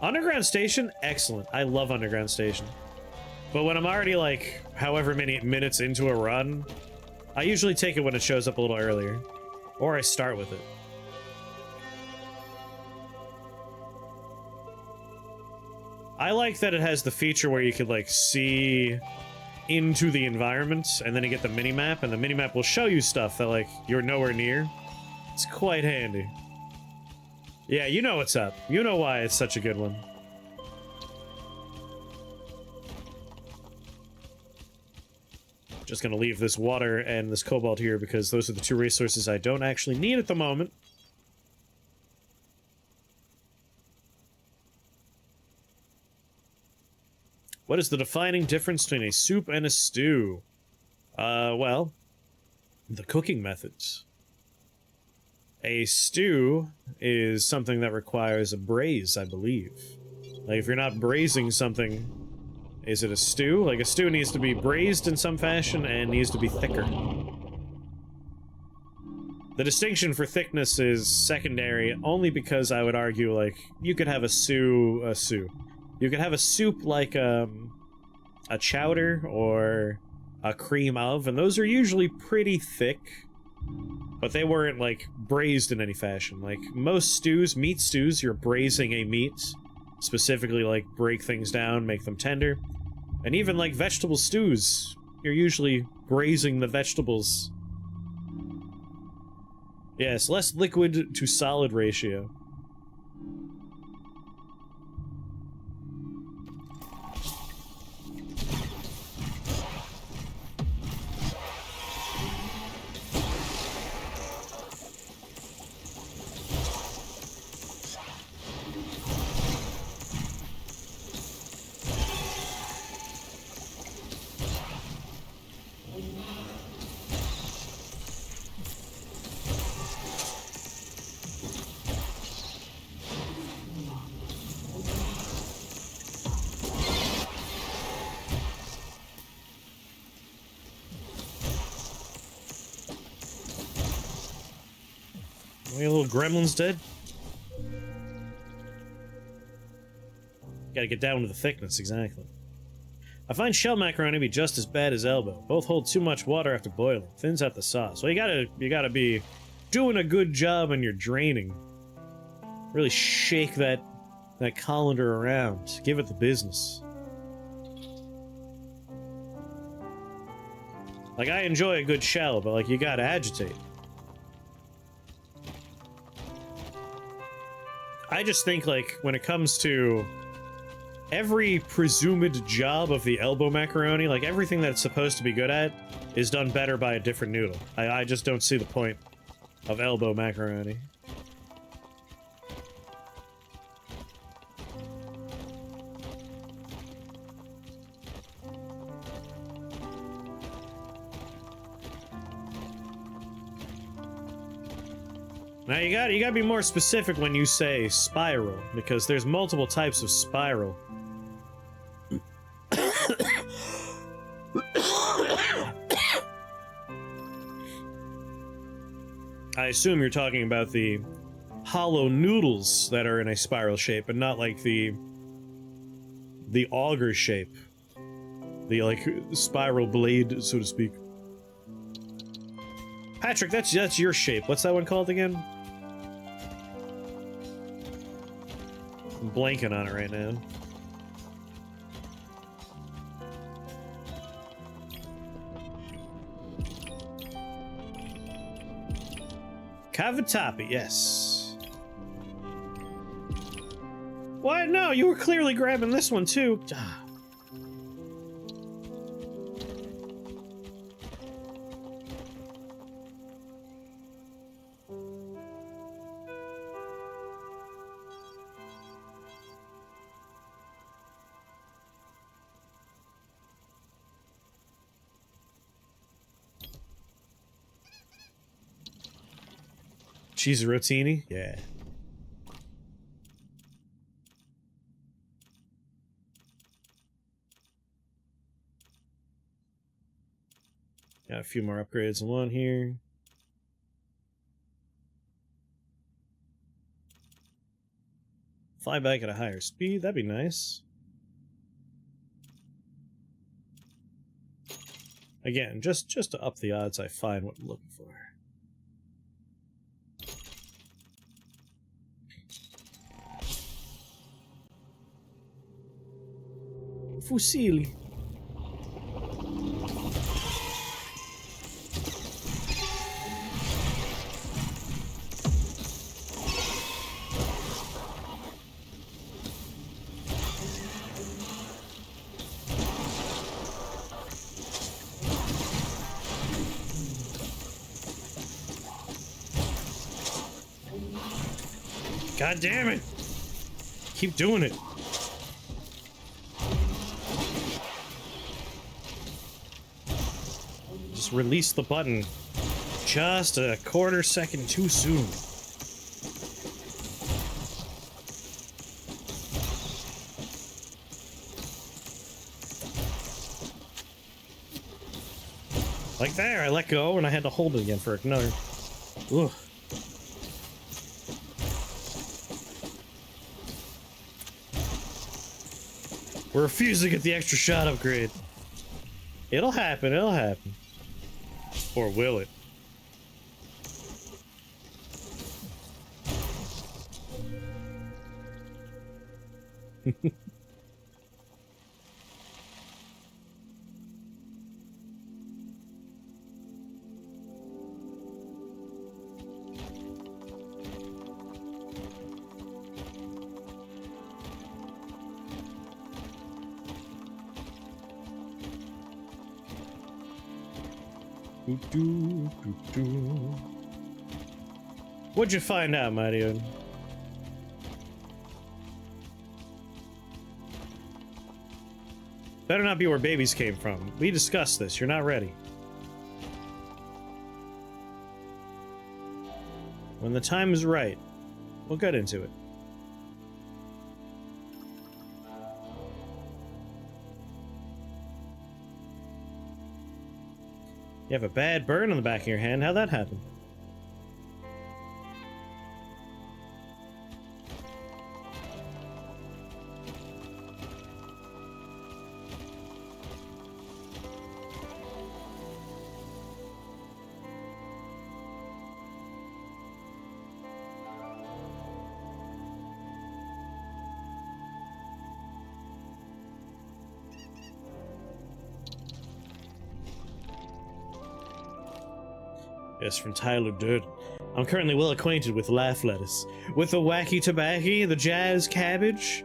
Underground Station? Excellent. I love Underground Station. But when I'm already, like, however many minutes into a run, I usually take it when it shows up a little earlier. Or I start with it. I like that it has the feature where you could, like, see into the environment, and then you get the minimap, and the minimap will show you stuff that, like, you're nowhere near. It's quite handy. Yeah, you know what's up. You know why it's such a good one. Just gonna leave this water and this cobalt here because those are the two resources I don't actually need at the moment. What is the defining difference between a soup and a stew? Well, the cooking methods. A stew is something that requires a braise, I believe. Like, if you're not braising something, is it a stew? Like, a stew needs to be braised in some fashion and needs to be thicker. The distinction for thickness is secondary only because I would argue, like, you could have a stew. You could have a soup like a chowder or a cream of, and those are usually pretty thick, but they weren't, like, braised in any fashion. Like, most stews, meat stews, you're braising a meat, specifically, like, break things down, make them tender. And even, like, vegetable stews, you're usually braising the vegetables. Yes, less liquid to solid ratio. Any little gremlins dead? Gotta get down to the thickness, exactly. I find shell macaroni to be just as bad as elbow. Both hold too much water after boiling. Thins out the sauce. Well, you gotta be doing a good job on your draining. Really shake that colander around. Give it the business. Like, I enjoy a good shell, but, like, you gotta agitate. I just think, like, when it comes to every presumed job of the elbow macaroni, like, everything that it's supposed to be good at is done better by a different noodle. I just don't see the point of elbow macaroni. Now you gotta be more specific when you say spiral, because there's multiple types of spiral. I assume you're talking about the hollow noodles that are in a spiral shape, but not like the auger shape. The, like, spiral blade, so to speak. Patrick, that's your shape. What's that one called again? I'm blanking on it right now. Cavatappi, yes. What? No, you were clearly grabbing this one too. Ah. Cheese rotini? Yeah. Got a few more upgrades in one here. Fly back at a higher speed, that'd be nice. Again, just to up the odds I find what I'm looking for. Fusilli. God damn it! Keep doing it. Just release the button. Just a quarter second too soon. Like there, I let go and I had to hold it again for another. Ugh. We're refusing to get the extra shot upgrade. It'll happen, it'll happen. Or will it? What'd you find out, my dude? Better not be where babies came from. We discussed this. You're not ready. When the time is right, we'll get into it. You have a bad burn on the back of your hand. How'd that happen? Yes, from Tyler Durden. I'm currently well acquainted with laugh lettuce. With the wacky tobacco, the jazz cabbage,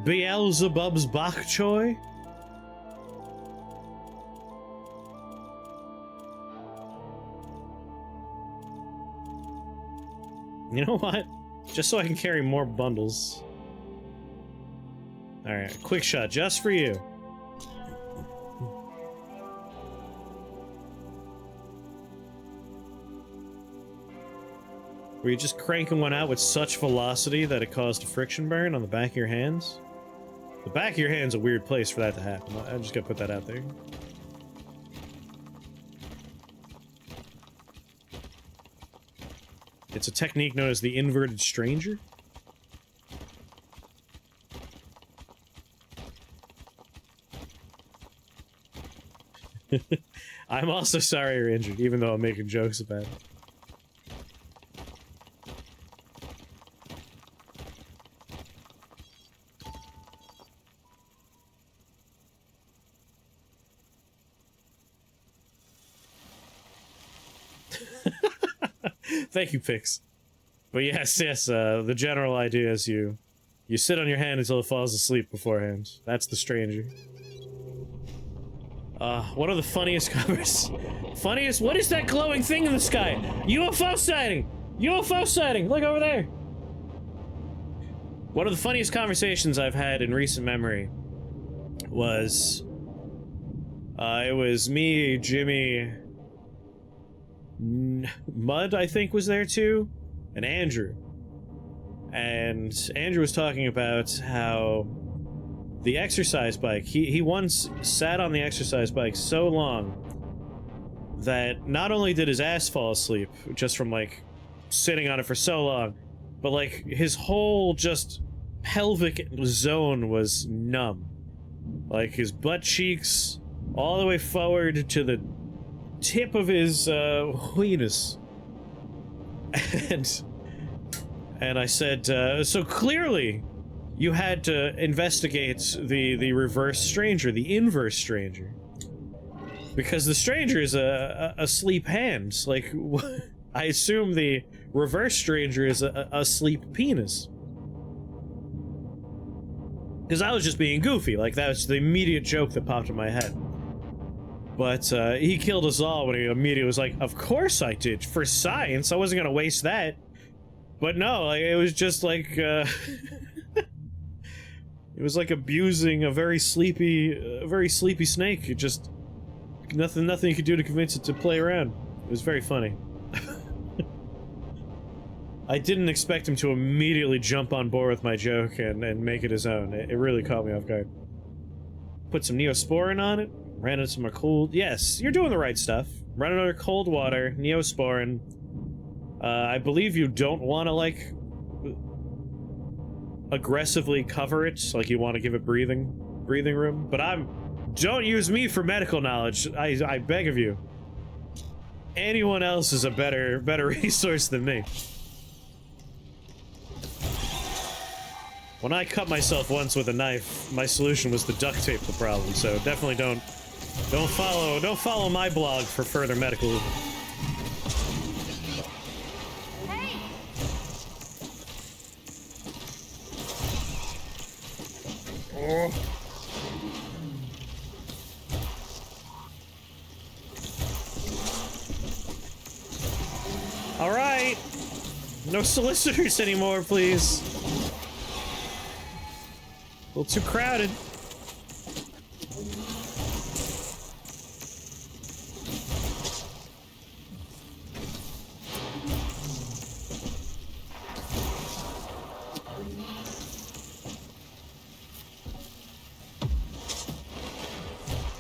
Beelzebub's bok choy. You know what? Just so I can carry more bundles. Alright, quick shot just for you. Were you just cranking one out with such velocity that it caused a friction burn on the back of your hands? The back of your hand's a weird place for that to happen. I'm just gonna put that out there. It's a technique known as the inverted stranger. I'm also sorry you're injured, even though I'm making jokes about it. Thank you, Pix. But yes, the general idea is you sit on your hand until it falls asleep beforehand. That's the stranger. One of the funniest covers. Funniest? What is that glowing thing in the sky? UFO sighting! UFO sighting! Look over there! One of the funniest conversations I've had in recent memory was... it was me, Jimmy... Mud, I think, was there too, and Andrew. And Andrew was talking about how the exercise bike, he once sat on the exercise bike so long that not only did his ass fall asleep just from like sitting on it for so long, but like his whole just pelvic zone was numb. Like his butt cheeks all the way forward to the tip of his weenus. And I said, so clearly you had to investigate the reverse stranger, the inverse stranger, because the stranger is a asleep hand. Like, I assume the reverse stranger is a asleep penis. Because I was just being goofy. Like, that was the immediate joke that popped in my head. But he killed us all when he immediately was like, of course I did, for science, I wasn't gonna waste that. But no, like, it was just like, it was like abusing a very sleepy snake. It just, nothing you could do to convince it to play around. It was very funny. I didn't expect him to immediately jump on board with my joke and make it his own. It really caught me off guard. Put some Neosporin on it. Ran into some cold. Yes, you're doing the right stuff. Run it under cold water, Neosporin. I believe you don't want to, like, aggressively cover it, like you want to give it breathing room. But don't use me for medical knowledge. I beg of you. Anyone else is a better resource than me. When I cut myself once with a knife, my solution was to duct tape the problem. So definitely don't follow my blog for further medical. Hey! Oh. All right. No solicitors anymore, please. A little too crowded.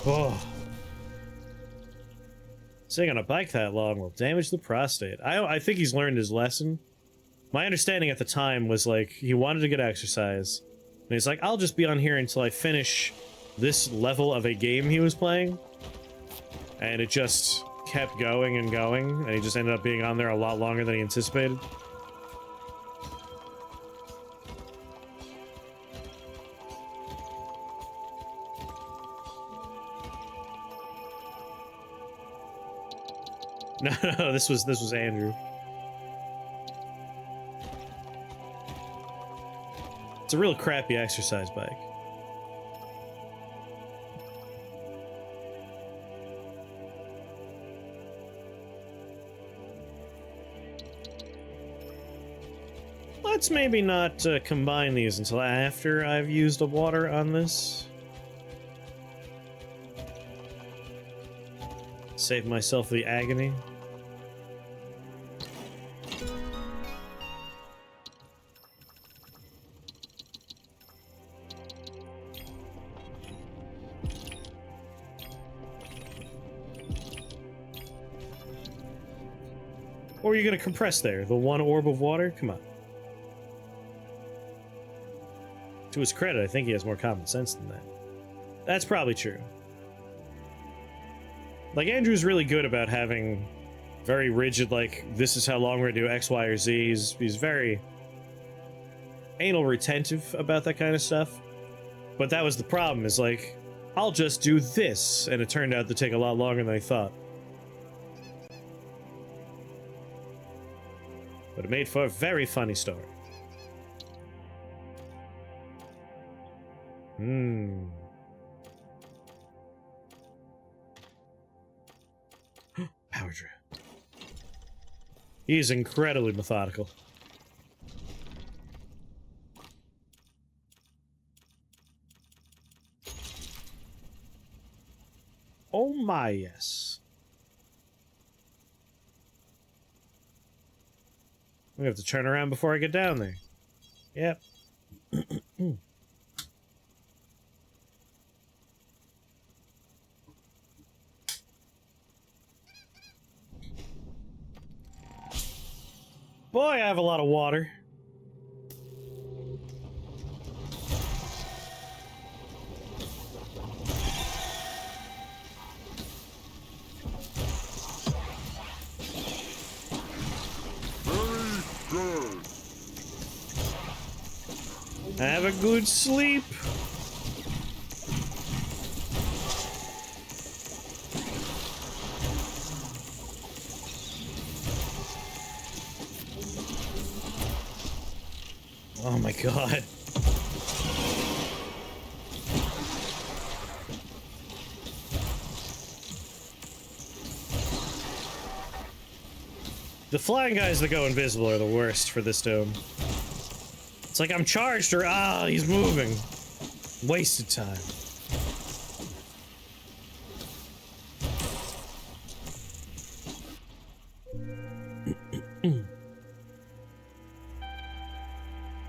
Oh. Sitting on a bike that long will damage the prostate. I think he's learned his lesson. My understanding at the time was, like, he wanted to get exercise. And he's like, I'll just be on here until I finish this level of a game he was playing. And it just kept going and going, and he just ended up being on there a lot longer than he anticipated. No, no, this was Andrew. It's a real crappy exercise bike. Let's maybe not combine these until after I've used the water on this. Save myself the agony. Or are you gonna compress there? The one orb of water? Come on. To his credit, I think he has more common sense than that. That's probably true. Like, Andrew's really good about having very rigid, like, this is how long we're gonna do X, Y, or Z. He's very anal retentive about that kind of stuff. But that was the problem, is like, I'll just do this, and it turned out to take a lot longer than I thought. But it made for a very funny story. Power drip. He is incredibly methodical. Oh my, yes. We have to turn around before I get down there. Yep. Boy, I have a lot of water. Very good. Have a good sleep. Oh my god. The flying guys that go invisible are the worst for this dome. It's like I'm charged or he's moving. Wasted time.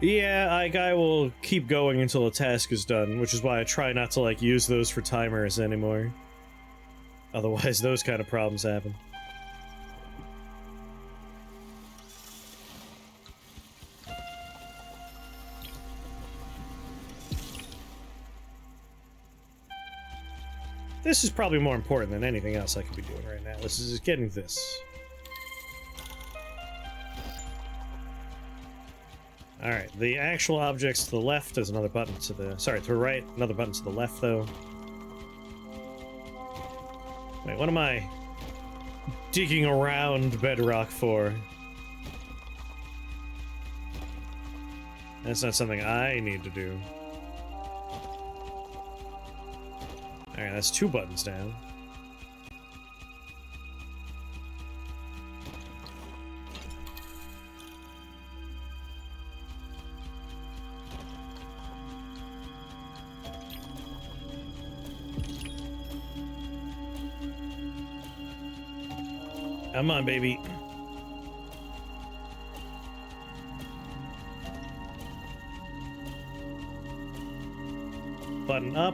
Yeah, I will keep going until a task is done, which is why I try not to, like, use those for timers anymore. Otherwise, those kind of problems happen. This is probably more important than anything else I could be doing right now. This is getting this. Alright, the actual objects to the left, there's another button to the... Sorry, to the right, another button to the left, though. Wait, what am I digging around bedrock for? That's not something I need to do. Alright, that's 2 buttons down. Come on, baby. Button up.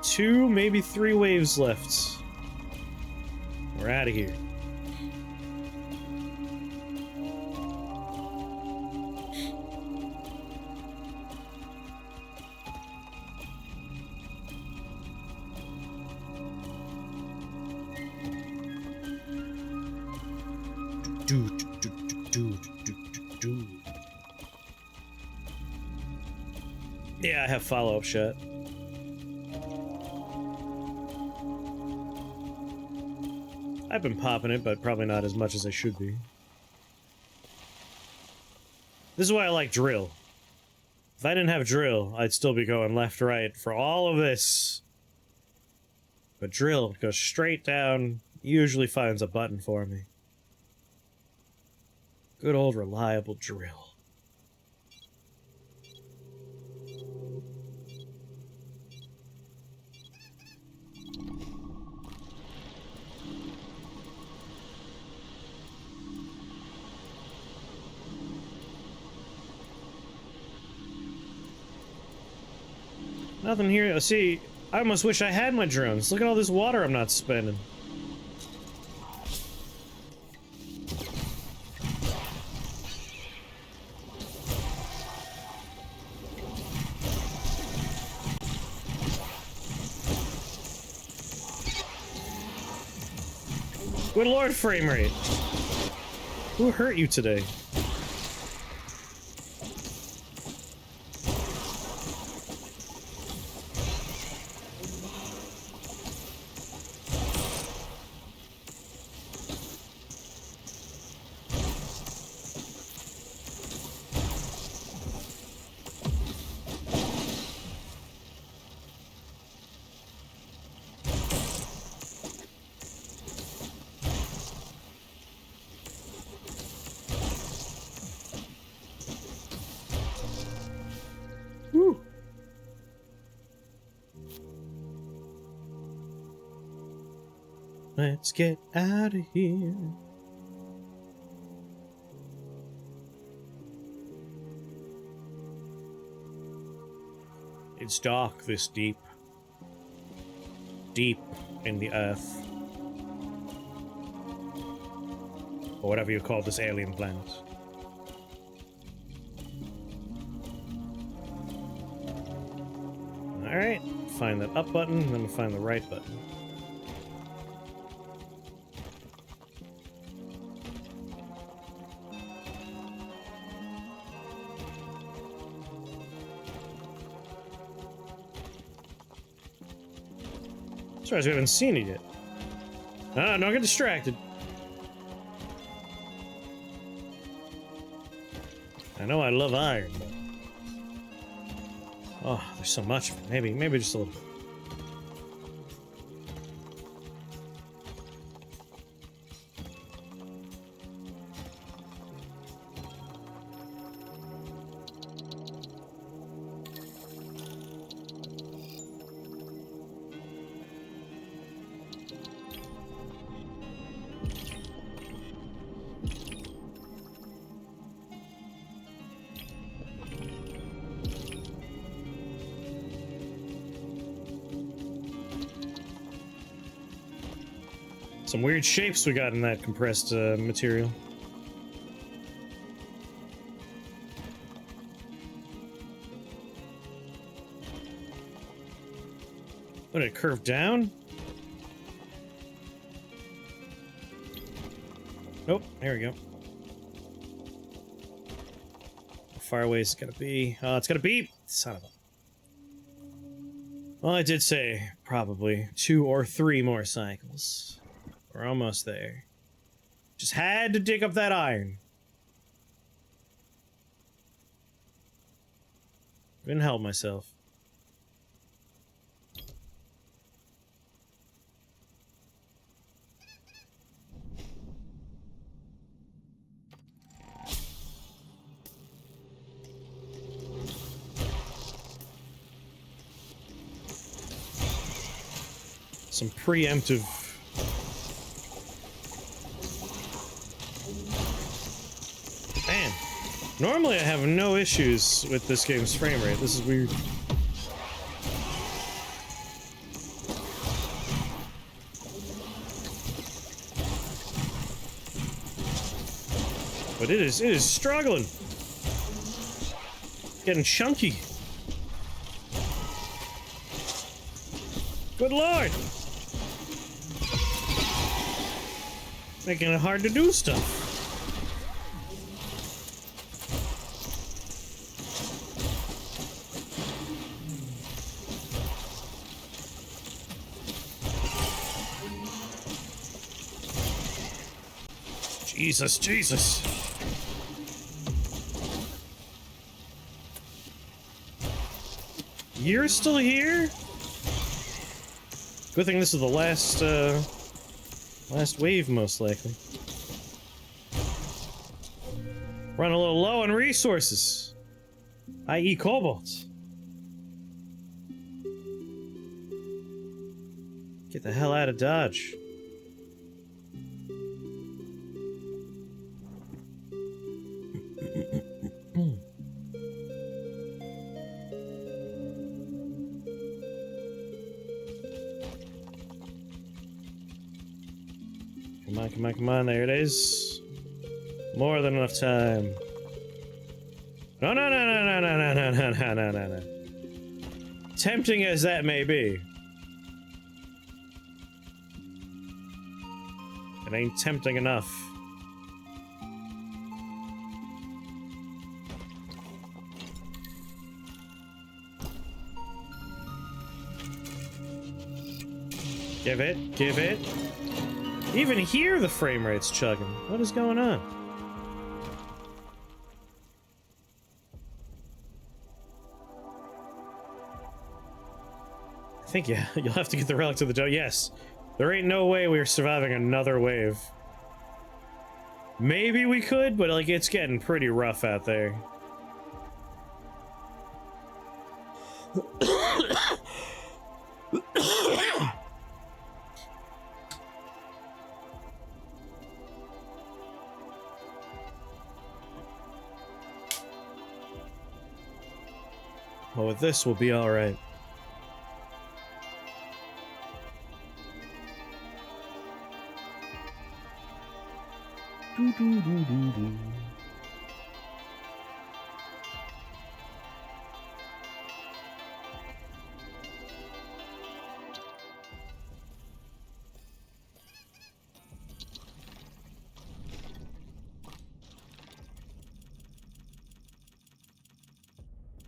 Two, maybe 3 waves left. We're out of here. Yeah, I have follow-up shot. I've been popping it, but probably not as much as I should be. This is why I like drill. If I didn't have drill, I'd still be going left, right for all of this. But drill goes straight down, usually finds a button for me. Good old reliable drill. Nothing here. See, I almost wish I had my drones. Look at all this water I'm not spending. Good lord, frame rate. Who hurt you today? Woo. Let's get out of here. It's dark this deep. Deep in the earth. Or whatever you call this alien planet. Alright, find that up button, then we'll find the right button. Surprised we haven't seen it yet. Ah, don't get distracted. I know I love iron, but... oh, there's so much of it. Maybe just a little bit. Some weird shapes we got in that compressed material. What, did it curve down? Nope, there we go. How far away is it gonna be? Oh, it's gonna beep! Son of a... well, I did say probably 2 or 3 more cycles. We're almost there. Just had to dig up that iron. Couldn't help myself. Some preemptive... man. Normally I have no issues with this game's frame rate. This is weird. But it is struggling. Getting chunky. Good lord. Making it hard to do stuff. Jesus, Jesus. You're still here? Good thing this is the last, last wave, most likely. Run a little low on resources, i.e. cobalt. Get the hell out of Dodge. Come on, come on, come on, there it is. More than enough time. No, no, no, no, no, no, no, no, no, no, no, no. Tempting as that may be. It ain't tempting enough. Give it, give it. Even here the frame rate's chugging. What is going on? I think, yeah, you'll have to get the relic to the dough. Yes. There ain't no way we're surviving another wave. Maybe we could, but like it's getting pretty rough out there. Well, with this, we'll be all right.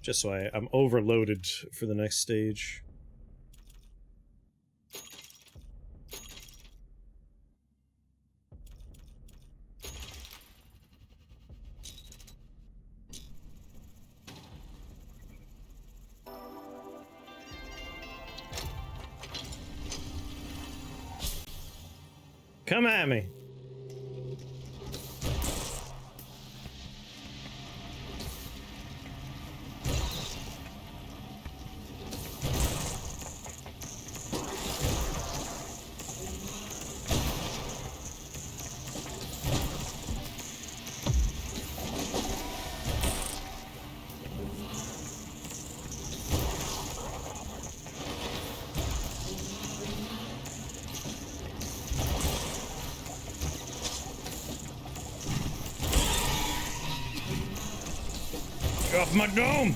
Just so I'm overloaded for the next stage. Come at me. Off my dome!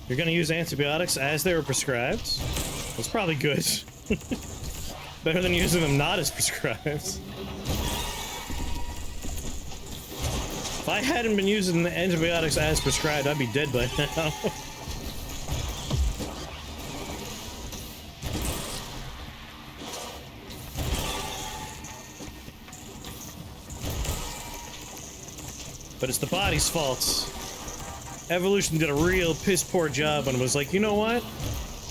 You're gonna use antibiotics as they were prescribed? That's probably good. Better than using them not as prescribed. If I hadn't been using the antibiotics as prescribed, I'd be dead by now. But it's the body's fault. Evolution did a real piss-poor job and was like, you know what?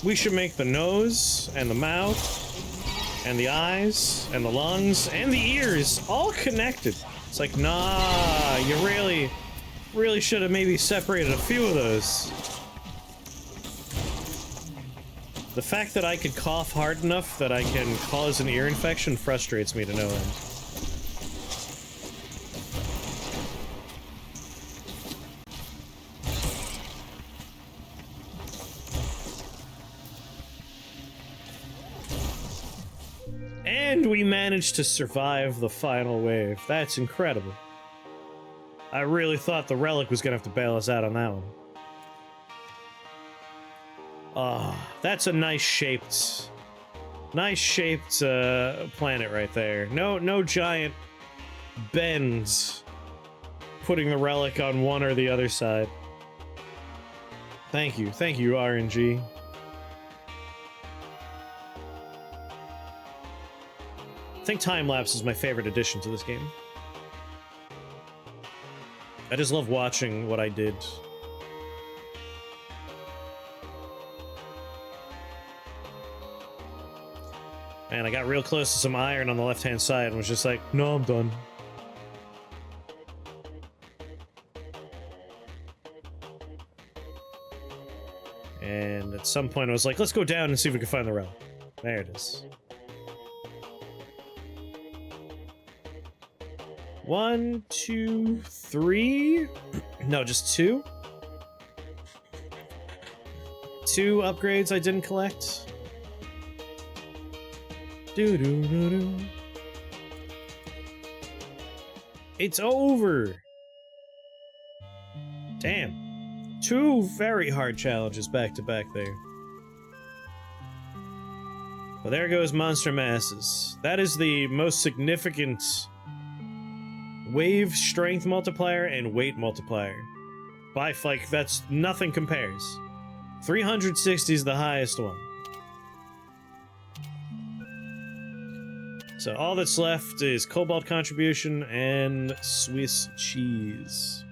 We should make the nose, and the mouth, and the eyes, and the lungs, and the ears all connected. It's like, nah, you really should have maybe separated a few of those. The fact that I could cough hard enough that I can cause an ear infection frustrates me to no end. And we managed to survive the final wave. That's incredible. I really thought the relic was gonna have to bail us out on that one. Ah, that's a nice shaped planet right there. No giant bends putting the relic on one or the other side. Thank you, RNG. I think time-lapse is my favorite addition to this game. I just love watching what I did. Man, I got real close to some iron on the left-hand side and was just like, no, I'm done. And at some point I was like, let's go down and see if we can find the relic. There it is. 1, 2, 3. No, just 2. 2 upgrades I didn't collect. Doo-doo-doo-doo. It's over. Damn. 2 very hard challenges back to back there. Well, there goes Monster Masses. That is the most significant wave strength multiplier and weight multiplier. By, like, that's nothing compares. 360 is the highest one. So all that's left is Cobalt Contribution and Swiss cheese.